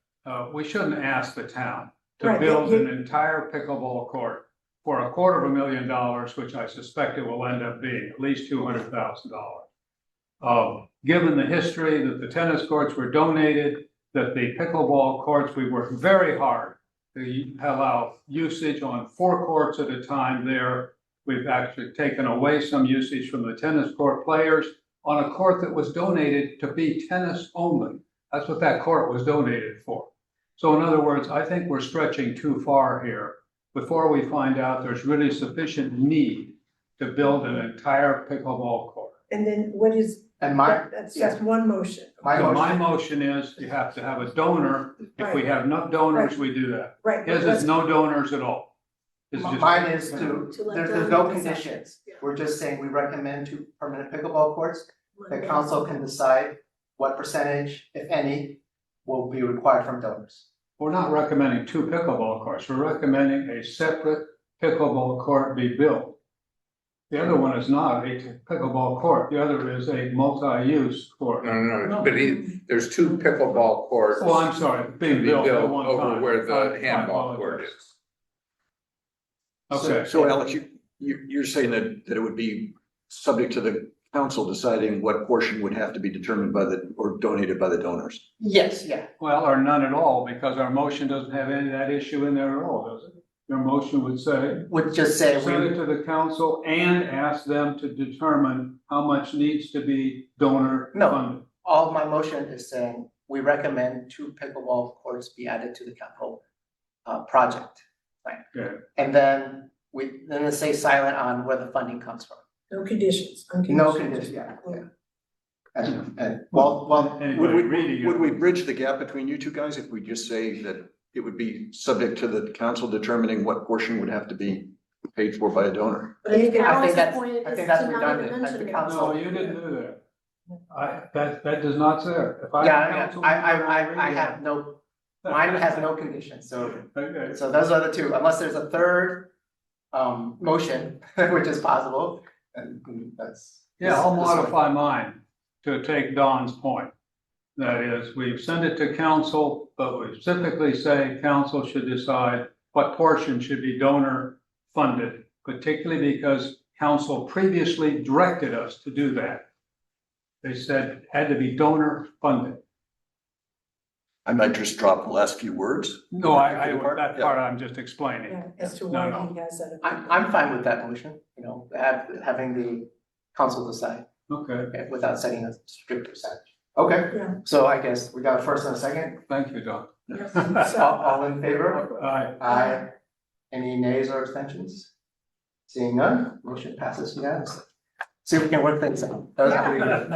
we shouldn't ask the town to Right, build you- an entire pickleball court for $250,000, which I suspect it will end up being, at least $200,000. Given the history that the tennis courts were donated, that the pickleball courts, we worked very hard to allow usage on 4 courts at a time there. We've actually taken away some usage from the tennis court players on a court that was donated to be tennis only. That's what that court was donated for. So in other words, I think we're stretching too far here before we find out there's really sufficient need to build an entire pickleball court. And then what is, And my, that's just one motion. So my motion is you have to have a donor. If we have no donors, we do that. Right. His is no donors at all. It's just- mine is to, To let there's them no decide. conditions. Yeah. We're just saying we recommend 2 permanent pickleball courts. The council can decide what percentage, if any, will be required from donors. We're not recommending 2 pickleball courts. We're recommending a separate pickleball court be built. The other one is not a pickleball court. The other is a multi-use court. No, but there's 2 pickleball courts. Oh, I'm sorry, to being be built at built one over time. where the I handball court apologize. is. Okay. So Alex, you're saying that it would be subject to the council deciding what portion would have to be determined by or donated by the donors? Yes, yeah. Well, or none at all, because our motion doesn't have any of that issue in there at all, does it? Your motion would say, Would just say send it we, to the council and ask them to determine how much needs to be donor No. funded. all my motion is saying, we recommend 2 pickleball courts be added to the capital project. Okay. And then let's say silent on where the funding comes from. No conditions, No unconditional. condition, yeah. And well, Anybody reading it. Would we bridge the gap between you 2 guys if we just say that it would be subject to the council determining what portion would have to be paid for by a donor? But I think I think Alex's that's- point I is think that's to not redundant. even That's mention the it. council. No, you didn't do that. That does not say it. If I. yeah, I have no, mine has no condition, so. Okay. So those are the 2, unless there's a third motion, which is possible, and that's. Yeah, I'll this one. modify mine to take Don's point. That is, we've sent it to council, but we specifically say council should decide what portion should be donor funded, particularly because council previously directed us to do that. They said it had to be donor funded. I might just drop the last few words. No, that part I'm just explaining. Yeah, as to No, why no. he has that. I'm fine with that motion, having the council decide, Okay, without setting a strict percentage. Okay, Yeah. so I guess we got a first and a second, thank you, Don. Yeah. So, all in favor? Aye. Aye. Any nays or abstentions? Seeing none, motion passes unanimously. See if we can work things out. That was pretty good.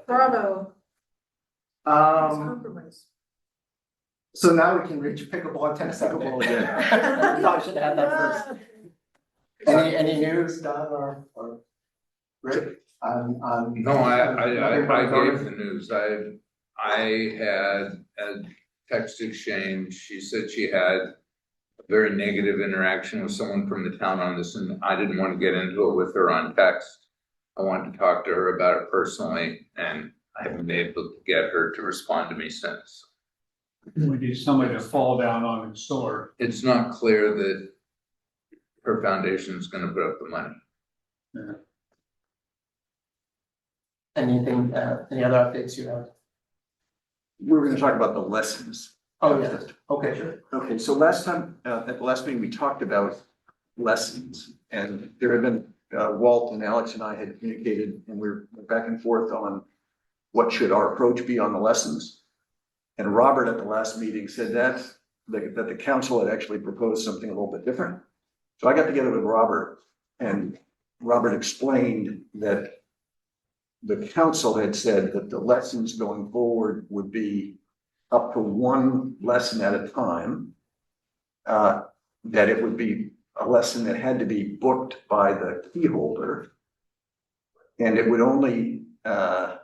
Bravo. It's compromise. So now we can reach pickleball and tennis. Pickleball again. Probably should have had that first. Any news, Don or Rick, on? No, I gave the news. I had a text exchange. She said she had a very negative interaction with someone from the town on this, and I didn't want to get into it with her on text. I wanted to talk to her about it personally, and I haven't been able to get her to respond to me since. We need somebody to fall down on his sword. It's not clear that her foundation is gonna put up the money. Anything, any other updates you have? We were gonna talk about the lessons. Oh, yeah, okay, sure. Okay, so last time, at the last meeting, we talked about lessons, and there had been, Walt and Alex and I had communicated, and we were back and forth on what should our approach be on the lessons. And Robert at the last meeting said that the council had actually proposed something a little bit different. So I got together with Robert, and Robert explained that the council had said that the lessons going forward would be up to one lesson at a time. That it would be a lesson that had to be booked by the key holder. And it would only, and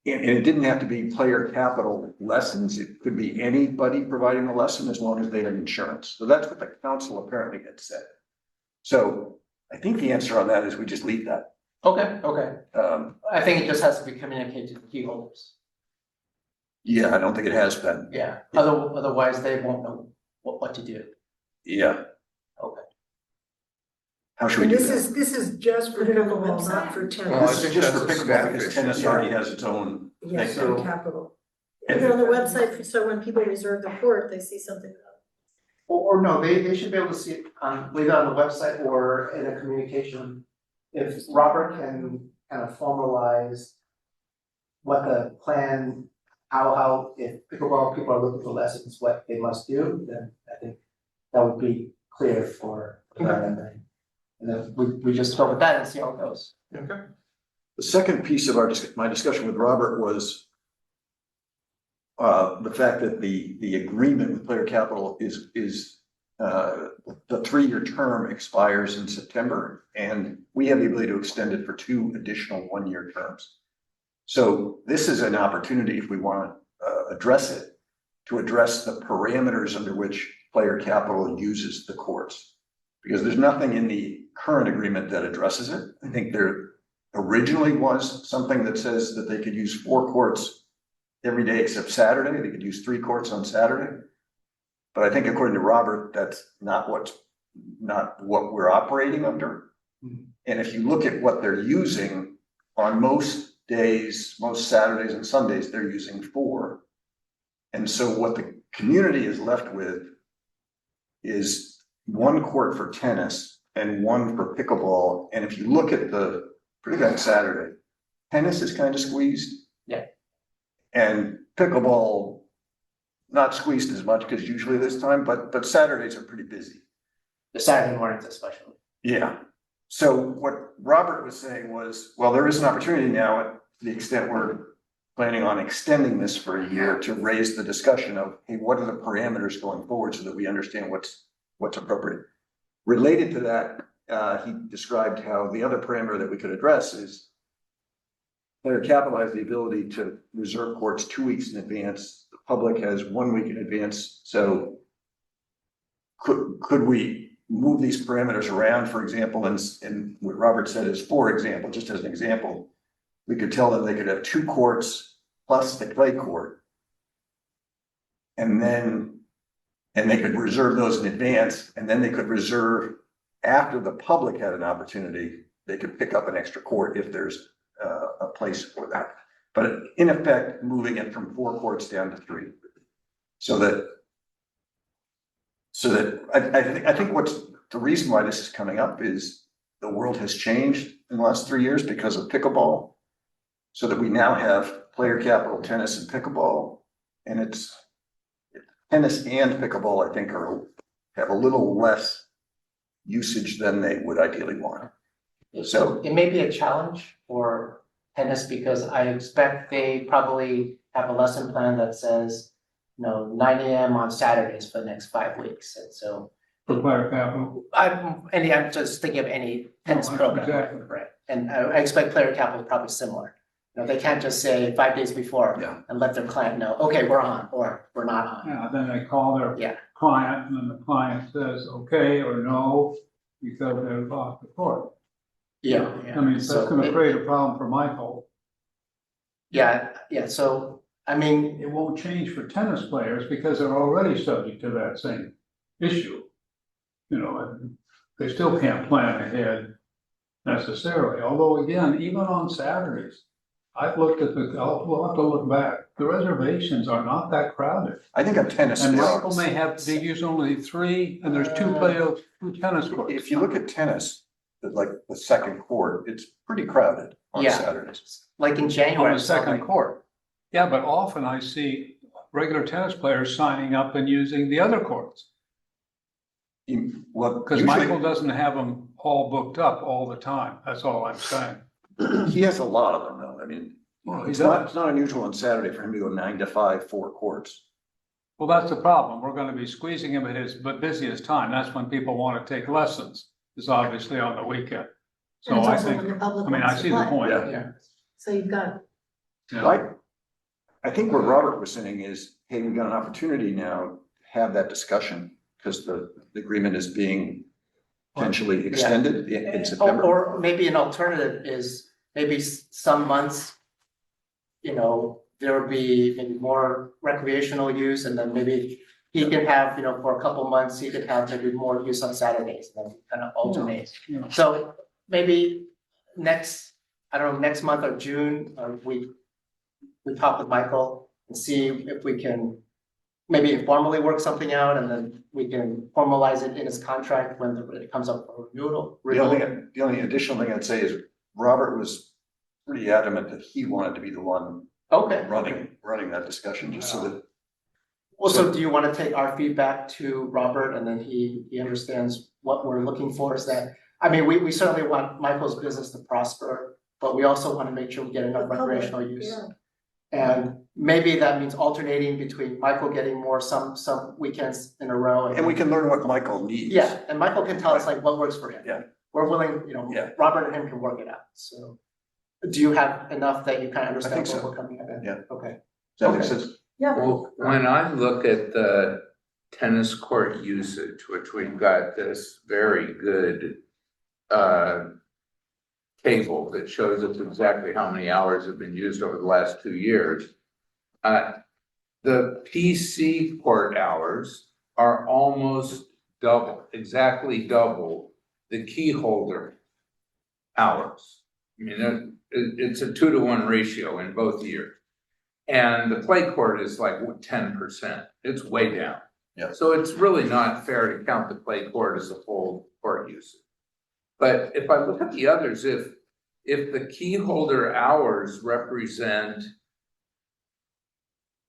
it didn't have to be player capital lessons. It could be anybody providing a lesson as long as they had insurance. So that's what the council apparently had said. So I think the answer on that is we just leave that. Okay, okay. Um, I think it just has to be communicated to the key holders. yeah, I don't think it has been. Yeah, otherwise they won't know what to do. Yeah. Okay. How should we And do that? this is just for Put it on the pickleball, not website. for Well, tennis. I This is think just for that's a pickleball staff because issue. tennis already has its own. Yes, So- and capital. Put it on the website, so when people reserve the court, they see something. Or no, they should be able to see it on, leave it on the website or in a communication. If Robert can kind of formalize what the plan, how, if pickleball people are looking for lessons, what they must do, then I think that would be clear for them. And then we just go with that and see how it goes. Okay. The second piece of my discussion with Robert was the fact that the agreement with Player Capital is the 3-year term expires in September, and we have the ability to extend it for 2 additional 1-year terms. So this is an opportunity, if we want to address it, to address the parameters under which Player Capital uses the courts. Because there's nothing in the current agreement that addresses it. I think there originally was something that says that they could use 4 courts every day except Saturday. They could use 3 courts on Saturday. But I think according to Robert, that's not what we're operating under. And if you look at what they're using on most days, most Saturdays and Sundays, they're using 4. And so what the community is left with is 1 court for tennis and 1 for pickleball. And if you look at particularly on Saturday, tennis is kind of squeezed. Yeah. And pickleball, not squeezed as much because usually this time, but Saturdays are pretty busy. The Saturday mornings especially. Yeah. So what Robert was saying was, well, there is an opportunity now, to the extent we're planning on extending this for a year, to raise the discussion of, hey, what are the parameters going forward so that we understand what's appropriate. Related to that, he described how the other parameter that we could address is Player Capital has the ability to reserve courts 2 weeks in advance. The public has 1 week in advance. So could we move these parameters around, for example, and what Robert said is, for example, just as an example, we could tell them they could have 2 courts plus the clay court. And they could reserve those in advance, and then they could reserve after the public had an opportunity, they could pick up an extra court if there's a place for that. But in effect, moving it from 4 courts down to 3. So that I think what's the reason why this is coming up is the world has changed in the last 3 years because of pickleball. So that we now have Player Capital tennis and pickleball, and it's tennis and pickleball, I think, are have a little less usage than they would ideally want. So- it may be a challenge for tennis because I expect they probably have a lesson plan that says, 9 AM on Saturdays for the next 5 weeks, and so. For player capital. I'm just thinking of any tennis No, program, exactly. right? And I expect player capital is probably similar. They can't just say 5 days before Yeah. and let their client know, okay, we're on, or we're not on. Yeah, then they call their Yeah. client, and then the client says okay or no, because they're off the court. Yeah, I mean, that's So gonna it- create a problem for Michael. Yeah, so, I mean, It won't change for tennis players because they're already subject to that same issue. And they still can't plan ahead necessarily, although again, even on Saturdays. I've looked at we'll have to look back, the reservations are not that crowded. I think on tennis. And they are. Michael may have, they use only 3, and there's 2 tennis courts. If you look at tennis, like the second court, it's pretty crowded on Yeah. Saturdays. like in January. On the second court. Yeah, but often I see regular tennis players signing up and using the other courts. Well, Because Michael doesn't have them all booked up all the time, that's all I'm saying. he has a lot of them though. I mean, Well, he it's not, does. it's not unusual on Saturday for him to go 9 to 5, 4 courts. Well, that's the problem, we're gonna be squeezing him at his busiest time, that's when people wanna take lessons, is obviously on the weekend. So And it's I also think, when the public I mean, I wants to see the play. point. Yeah. So you've got, Yeah. I think what Robert was saying is, hey, we've got an opportunity now to have that discussion because the agreement is being potentially extended in September. Or maybe an alternative is maybe some months, there would be maybe more recreational use and then maybe he could have, for a couple months, he could have maybe more use on Saturdays, and then kind of alternate. Yeah. So maybe next month or June, we talk with Michael and see if we can maybe informally work something out and then we can formalize it in his contract when it comes up for renewal. The only additional thing I'd say is Robert was pretty adamant that he wanted to be the one Okay. running that discussion, just so that. Well, so do you want to take our feedback to Robert and then he understands what we're looking for? Is that, I mean, we certainly want Michael's business to prosper, but we also want to make sure we get enough recreational use. yeah. And maybe that means alternating between Michael getting more some weekends in a row. And we can learn what Michael needs. Yeah, and Michael can tell us like what works for him. Yeah. We're willing, Yeah. Robert and him can work it out, so. Do you have enough that you kind of understand think what so. we're coming at? Yeah. Okay. Does that make Okay. sense? Yeah, Well, when I look at the tennis court usage, which we've got this very good table that shows us exactly how many hours have been used over the last 2 years. The PC court hours are almost double, exactly double the key holder hours. I mean, it's a 2-to-1 ratio in both years. And the play court is like 10%, it's way down. Yeah. So it's really not fair to count the play court as a full court usage. But if I look at the others, if the key holder hours represent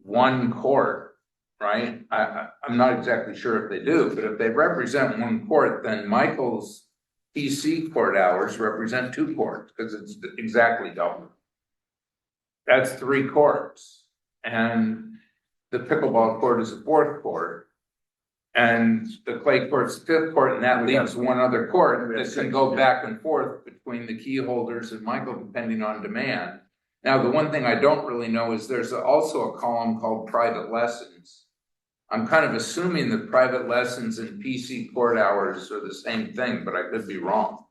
one court, right? I'm not exactly sure if they do, but if they represent one court, then Michael's PC court hours represent 2 courts, because it's exactly double. That's 3 courts, and the pickleball court is a 4th court. And the clay court's 5th court, and that leaves one other court that can go back and forth between the key holders and Michael, depending on demand. Now, the one thing I don't really know is there's also a column called private lessons. I'm kind of assuming that private lessons and PC court hours are the same thing, but I could be wrong.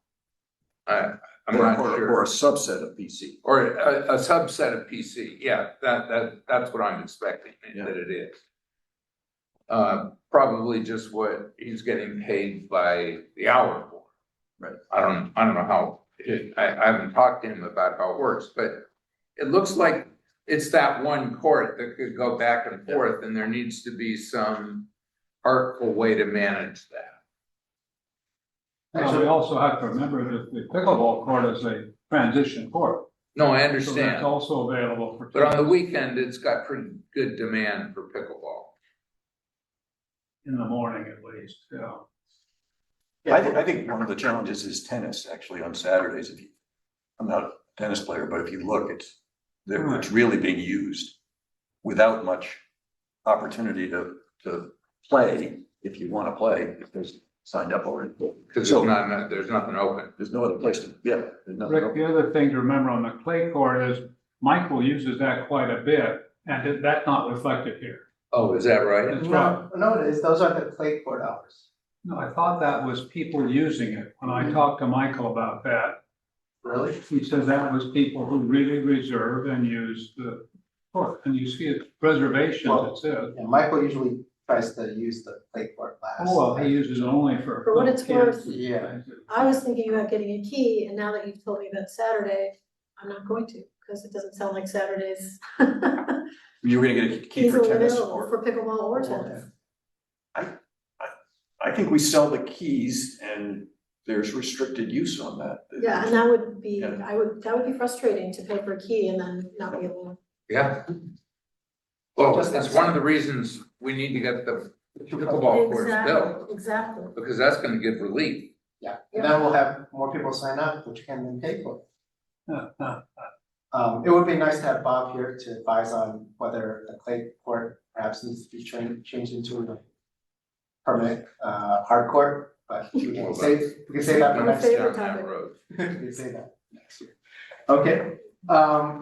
I'm not sure. Or a subset of PC. Or a subset of PC, yeah, that's what I'm expecting Yeah. that it is. Probably just what he's getting paid by the hour for. Right. I don't know how, I haven't talked to him about how it works, but it looks like it's that one court that could go back and forth, and there needs to be some artful way to manage that. Now, we also have to remember that the pickleball court is a transition court. No, I So that's understand, also available for. but on the weekend, it's got pretty good demand for pickleball. in the morning at least, yeah. I think one of the challenges is tennis, actually, on Saturdays. I'm not a tennis player, but if you look, it's really being used without much opportunity to play, if you want to play, if there's signed up already. Cause So- there's nothing open. There's no other place to, yeah. there's nothing Rick, open. the other thing to remember on the clay court is Michael uses that quite a bit, and that's not reflected here. Oh, is that right? That's right. No, it is, those are the clay court hours. No, I thought that was people using it. When I talked to Michael about that, Really? he said that was people who really reserve and use the court. And you see it, reservations, it says. And Michael usually tries to use the clay court last. Oh, well, he uses it only for. For what it's worth. Yeah. I was thinking about getting a key, and now that you've told me about Saturday, I'm not going to, because it doesn't sound like Saturdays. You were gonna get a key for Easily tennis available or? for pickleball or tennis. I think we sell the keys and there's restricted use on that. Yeah, and that would be, Yeah. that would be frustrating to pay for a key and then not be able Yeah. Well, that's one of the reasons we need to get the to. pickleball courts built, Exactly. because that's gonna give relief. Yeah, and then we'll have more people sign up, which can then pay for it. It would be nice to have Bob here to advise on whether the clay court perhaps needs to be changed into a permanent, hard court, but we can say that for My next year. favorite Down that topic. road. We can say that next year. Okay,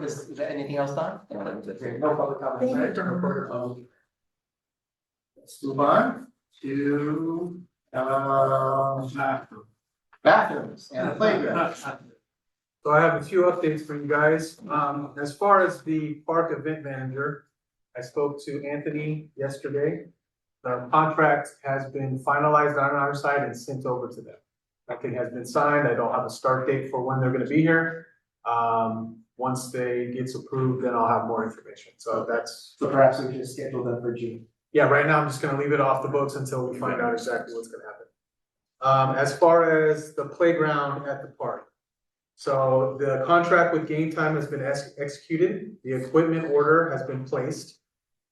is there anything else, Don? No public comments, Thank you, right? Don. Let's move on to, bathrooms and playgrounds. So I have a few updates for you guys. As far as the park event manager, I spoke to Anthony yesterday. The contract has been finalized on our side and sent over to them. Nothing has been signed. I don't have a start date for when they're gonna be here. Once they gets approved, then I'll have more information. So that's, So perhaps we should schedule them for June. yeah, right now I'm just gonna leave it off the books until we find out exactly what's gonna happen. As far as the playground at the park. So the contract with Game Time has been executed, the equipment order has been placed.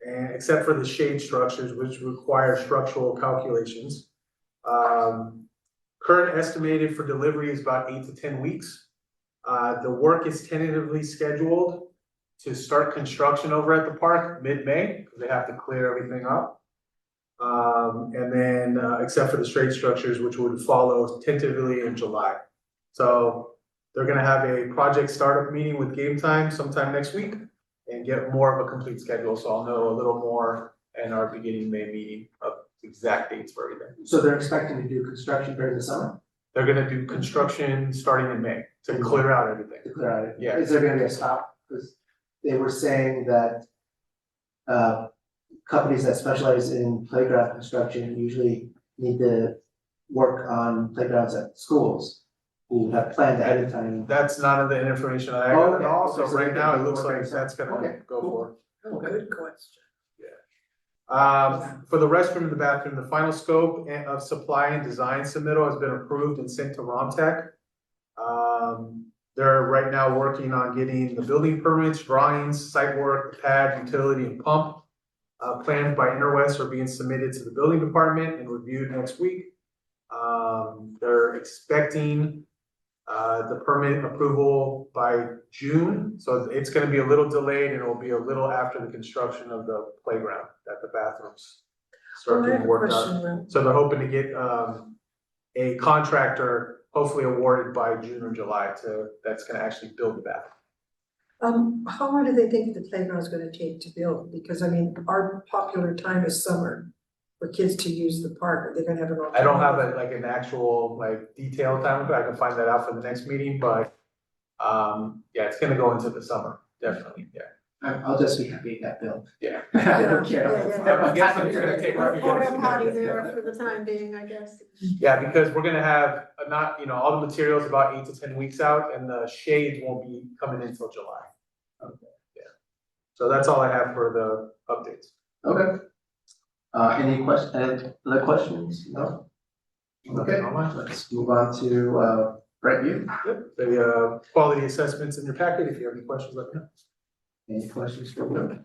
And except for the shade structures, which require structural calculations. Current estimated for delivery is about 8 to 10 weeks. The work is tentatively scheduled to start construction over at the park mid-May, because they have to clear everything up. And then, except for the straight structures, which would follow tentatively in July. So they're gonna have a project startup meeting with Game Time sometime next week and get more of a complete schedule, so I'll know a little more in our beginning May meeting of exact dates for everything. So they're expecting to do construction during the summer They're gonna do construction starting in May to clear out everything. to clear out it? Yeah. Is there gonna be a stop? Because they were saying that companies that specialize in playground construction usually need to work on playgrounds at schools who have planned ahead of time. That's none of the information I Oh, got okay. at all, so Okay, so right now it they're looks working like on that's that. gonna Okay, go cool. for. Oh, good question. For the restroom and the bathroom, the final scope of supply and design submittal has been approved and sent to Romtech. They're right now working on getting the building permits, drawings, site work, pad, utility and pump. Plans by Interwest are being submitted to the building department and reviewed next week. They're expecting the permit approval by June, so it's gonna be a little delayed and it will be a little after the construction of the playground, that the bathrooms start Well, I have getting a worked question on. then. So they're hoping to get a contractor hopefully awarded by June or July that's gonna actually build the bathroom. How long do they think the playground's gonna take to build? Because I mean, our popular time is summer for kids to use the park. Are they gonna have an? I don't have an actual detailed time, but I can find that out for the next meeting, but yeah, it's gonna go into the summer, definitely, yeah. I'll just be happy it got built. Yeah. I don't care. I guess it's gonna take Or longer. porta potty there for the time being, I guess. Yeah, because we're gonna have all the materials about 8 to 10 weeks out and the shades won't be coming in until July. Okay. Yeah. So that's all I have for the updates. Okay. Any other questions? No? Okay, let's move on to, Brett, you. Yep, the quality assessments in your packet, if you have any questions, let me know. Any questions for Brett?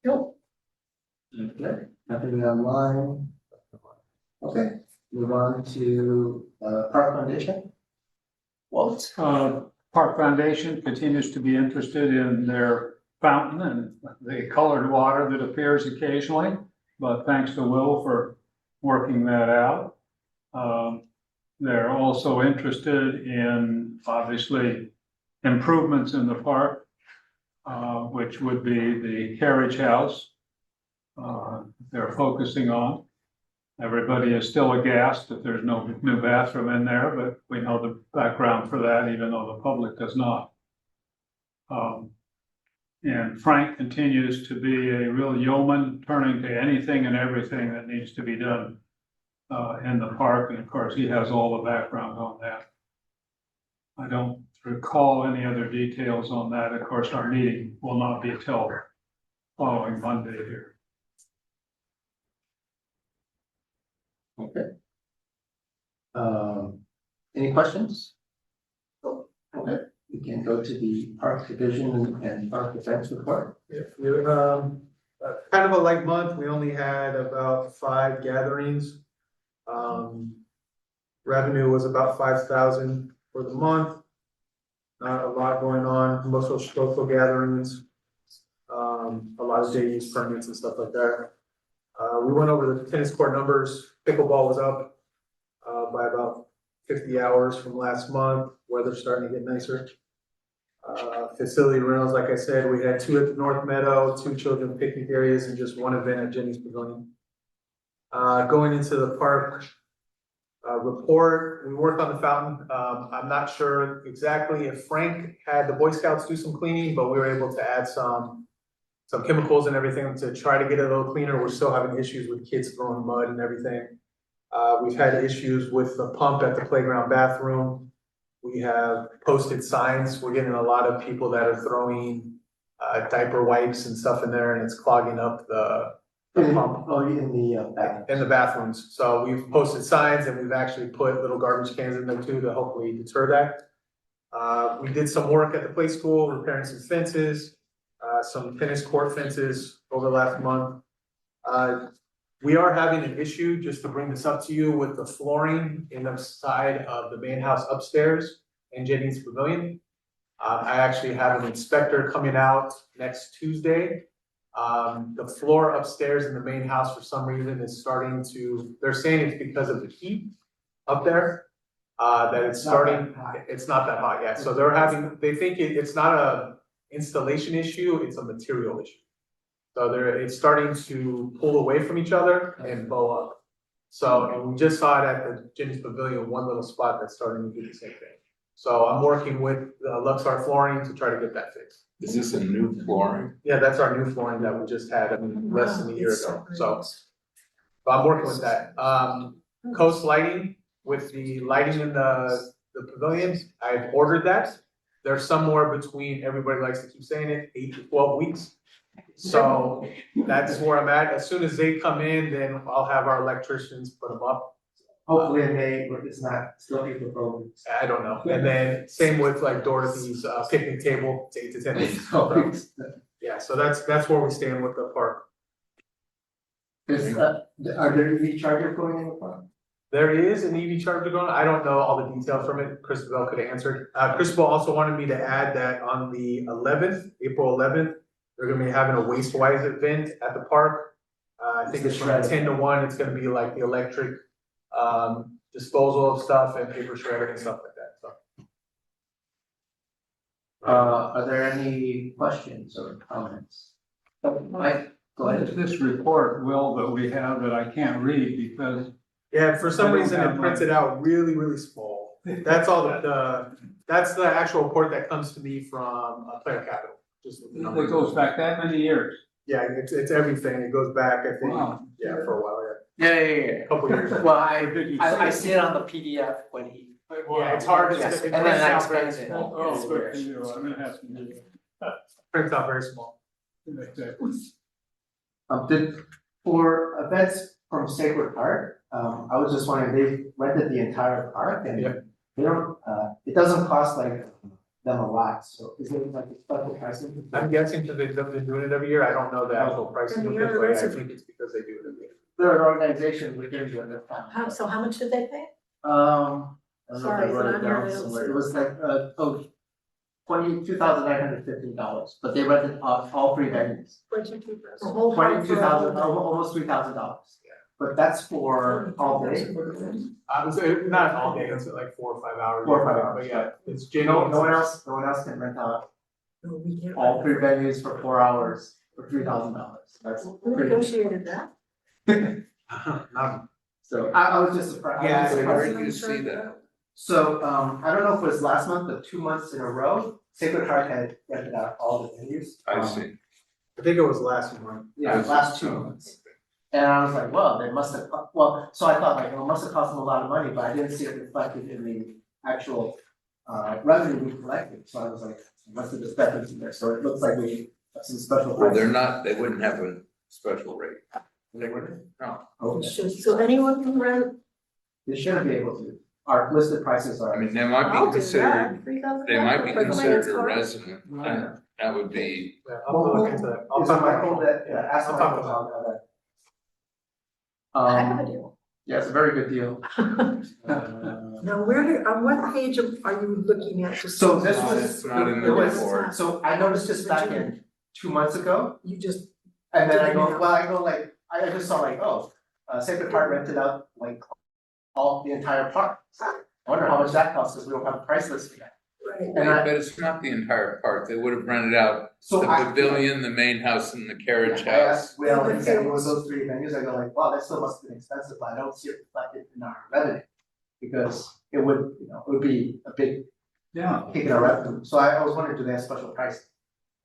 Nope. Okay, nothing online. Okay, move on to Park Foundation. Walt. Park Foundation continues to be interested in their fountain and the colored water that appears occasionally, but thanks to Will for working that out. They're also interested in, obviously, improvements in the park, which would be the carriage house. They're focusing on. Everybody is still aghast that there's no new bathroom in there, but we know the background for that, even though the public does not. And Frank continues to be a real yeoman, turning to anything and everything that needs to be done in the park, and of course, he has all the background on that. I don't recall any other details on that. Of course, our meeting will not be till following Monday here. Okay. Any questions? Okay, we can go to the Park Division and Park Defense report. Kind of a light month, we only had about 5 gatherings. Revenue was about 5,000 for the month. Not a lot going on, most of social gatherings. A lot of JU's permits and stuff like that. We went over the tennis court numbers, pickleball was up by about 50 hours from last month, weather's starting to get nicer. Facility rentals, like I said, we had 2 at the North Meadow, 2 children picnic areas, and just 1 event at Jenny's Pavilion. Going into the park report, we worked on the fountain. I'm not sure exactly if Frank had the Boy Scouts do some cleaning, but we were able to add some chemicals and everything to try to get it a little cleaner. We're still having issues with kids throwing mud and everything. We've had issues with the pump at the playground bathroom. We have posted signs. We're getting a lot of people that are throwing diaper wipes and stuff in there, and it's clogging up the pump. Oh, in the bathroom. In the bathrooms. So we've posted signs and we've actually put little garbage cans in there too to hopefully deter that. We did some work at the play school, repairing some fences, some tennis court fences over the last month. We are having an issue, just to bring this up to you, with the flooring in the side of the main house upstairs in Jenny's Pavilion. I actually have an inspector coming out next Tuesday. The floor upstairs in the main house for some reason is starting to, they're saying it's because of the heat up there. That it's starting, it's not that hot yet. So they think it's not a installation issue, it's a material issue. So it's starting to pull away from each other and bow up. So, and we just saw it at the Jenny's Pavilion, one little spot that's starting to do the same thing. So I'm working with Luxar Flooring to try to get that fixed. Is this a new flooring? Yeah, that's our new flooring that we just had, less than a year ago, so. But I'm working with that. Coast lighting, with the lighting in the pavilions, I've ordered that. They're somewhere between, everybody likes to keep saying it, 8 to 12 weeks. So that's where I'm at. As soon as they come in, then I'll have our electricians put them up. Hopefully in May, but it's not still April programs. I don't know. And then same with like Dorothy's picnic table, it's 8 to 10 weeks. Oh, Yeah, so that's where we stand with the park. are there EV chargers going in the park? There is an EV charger going. I don't know all the details from it. Christabel could have answered. Christabel also wanted me to add that on the 11th, April 11th, they're gonna be having a waste-wise event at the park. I think it's from 10 to 1. It's gonna be like the electric disposal of stuff and paper shredder and stuff like that, so. Are there any questions or comments? Mike, go ahead. This report, Will, that we have that I can't read because Yeah, for some I don't reason have it mine. printed out really, really small. That's all that's the actual report that comes to me from Player Capital. Just with the it numbers. goes back that many years. Yeah, it's everything. It goes back, I think, Wow. yeah, for a while, Yeah, a couple years. Well, I see it on the PDF when he. Yeah, it's hard, Yes, it and then prints I out very expand it. small. Oh, It's good weird. for you. I'm gonna have to do that. Prints out very small. For events from Sacred Park, I was just wondering, they rented the entire park and Yeah. they don't, it doesn't cost like them a lot, so is it like a special pricing? I'm guessing because they've been doing it every year, I don't know the actual pricing of it, but I think it's because they do it every year. They're an organization within the town. So how much did they pay? I don't know if Sorry, I wrote is it it on here? I down don't somewhere, see it it. was like, $22,915, but they rented all three venues. The whole park for a whole day? Almost $3,000. But that's for all day. So not all day, it's like 4 or 5 hours. 4 or 5 hours, But yeah, it's No, genuine. no one else can rent out No, we can't. all three venues for 4 hours for $3,000. That's Who pretty. negotiated that? Not- So I was just surprised. Yeah, I was Where surprised. did you see that? So, I don't know if it was last month, but 2 months in a row, Sacred Heart had rented out all the venues. I see. I think it was last month. Yeah, last 2 months. And I was like, well, they must have, so I thought like, well, it must have cost them a lot of money, but I didn't see it reflected in the actual revenue we collected, so I was like, must have just discrepancy there, so it looks like we have some special. Well, they're pricing. not, they wouldn't have a special rate. They wouldn't? No. Okay, So anyone can rent, they shouldn't be able to, our listed prices are. I mean, they might I'll be do considered, that, $3,000. they might be for the considered a card. resident, and that would be, Yeah, I'll look into that. I'll Is it talk Michael about that, it. ask I'll Michael talk about about that? Heck of a deal. Yeah, it's a very good deal. Now, on what page are you looking at? Just So this No, was, it's not in it the was, report. so I noticed this back in 2 months ago, You just, and then I go like, I just saw like, oh, Sacred Heart rented out like all the entire park. I wonder how much that costs, because we don't have a price list yet. right, And I- but it's not the entire park. They would have rented out So the I. pavilion, the main house, and the carriage I house. asked Will, and he said it was those three venues, I go like, wow, that still must have been expensive, but I don't see it reflected in our revenue. Because it would, it would be a big Yeah, kick in our revenue, so I was wondering, do they have special pricing?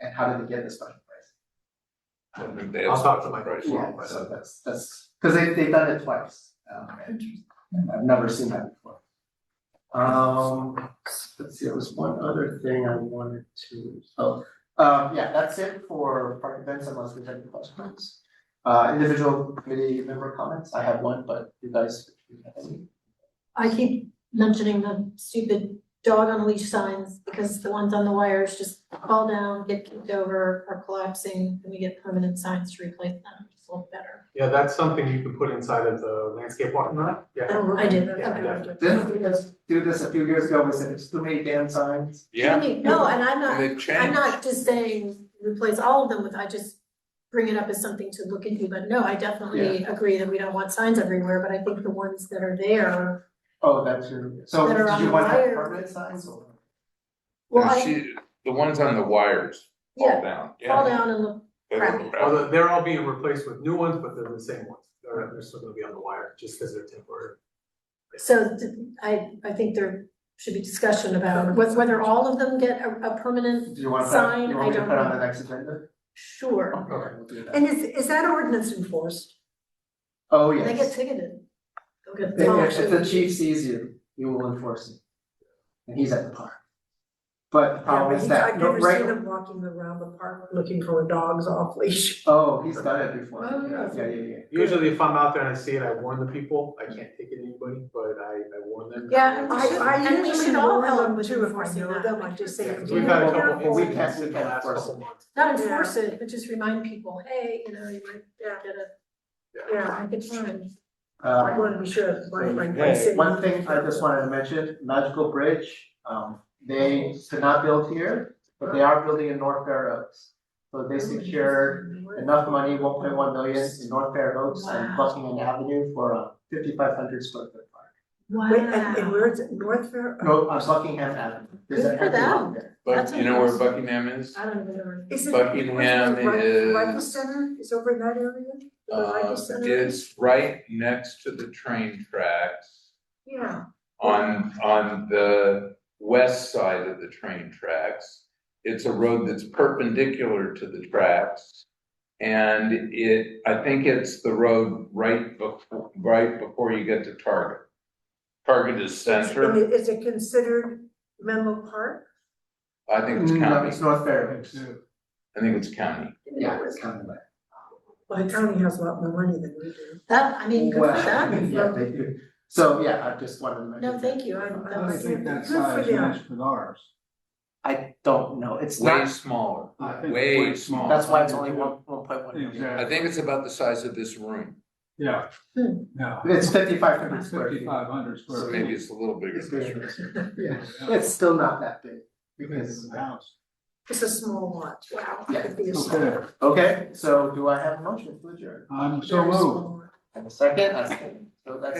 And how did they get the special price? I don't think they have I'll talk to special Michael. price. Yeah, so that's, cause they've done it twice, and I've never seen that before. Let's see, there was one other thing I wanted to, yeah, that's it for park events unless there's any questions. Individual committee member comments, I have one, but you guys, if you have any. I keep mentioning the stupid dog on a leash signs because the ones on the wires just fall down, get kicked over, are collapsing, and we get permanent signs to replace them, just look better. Yeah, that's something you could put inside of the landscape walking lot, yeah. I did, Yeah, okay. definitely. Didn't we just do this a few years ago, we said it's too many damn signs? Yeah, No, and I'm not, they've changed. I'm not just saying replace all of them with, I just bring it up as something to look into, but no, I definitely agree that we don't want signs everywhere, but I think the ones that are there, Oh, that's true, so That are did on you the want to have wire. permanent signs or? well, The ones on the wires Yeah, fall down. fall down and look They look crappy. crappy. Well, they're all being replaced with new ones, but they're the same ones. They're still gonna be on the wire, just because they're temporary. So I think there should be discussion about whether all of them get a permanent Do you want to, sign, you I want me to don't put it on know. the next agenda? Sure. Okay, we'll do that. and is that ordinance enforced? Oh, They get yes. ticketed. They'll get If the chief sees you, he will enforce it. And he's at the park. But the problem is that, I've never right, seen him walking around the park looking for dogs off leash. oh, he's done it before, Oh, yeah. Usually if I'm out there and I see it, I warn the people. I can't ticket anybody, but I warn them. Yeah, and we should, I and we usually should all warn help them with too if I enforcing know that. them, I just say. Yeah, 'cause we've had a couple "Be we incidents can't- in the last enforce couple months. Not enforce it, but just remind people, hey, you might Yeah. get a, Yeah, make it fun. I want to be sure, my city. One thing I just wanted to mention, Magical Bridge, they could not build here, but they are building in North Fair Oaks. So they secured enough money, 1.1 million in North Fair Oaks and Wow. Buckingham Avenue for a 5,500 square foot park. Wow. Wait, and where is it, North Fair? No, Buckingham Avenue. There's Good an for empty lot them. there. But That's you know where impressive. Buckingham is? I don't even know. Is it? Buckingham Rifle is- Center is over in that area? The Rifle Center? It's right next to the train tracks, Yeah, on the west side of the train tracks. It's a road that's perpendicular to the tracks. And I think it's the road right before you get to Target. Target is and center, is it considered Menlo Park? I think it's No, county, it's North Fair Oaks. I think it's county. Yeah, it's county. Well, the county has a lot more money than we do. That, I mean, good for them. Yeah, they do. So, yeah, I just wanted to mention. No, thank you, I'm, I that's, think that Good for size them. matched with ours. I don't know, it's Way not, smaller, I think way way smaller. that's why it's only one point one. Exactly. I think it's about the size of this room, Yeah, Hmm. yeah. It's 5,500 square feet. 5,500 so square maybe feet. it's a little bigger It's than bigger. this room. Yeah, it's still not that big. Because, House. It's a small lot, wow. Yeah. Could be a small- Okay, okay, so do I have a motion to adjourn? I'm so very moved. small lot. And a second, so that's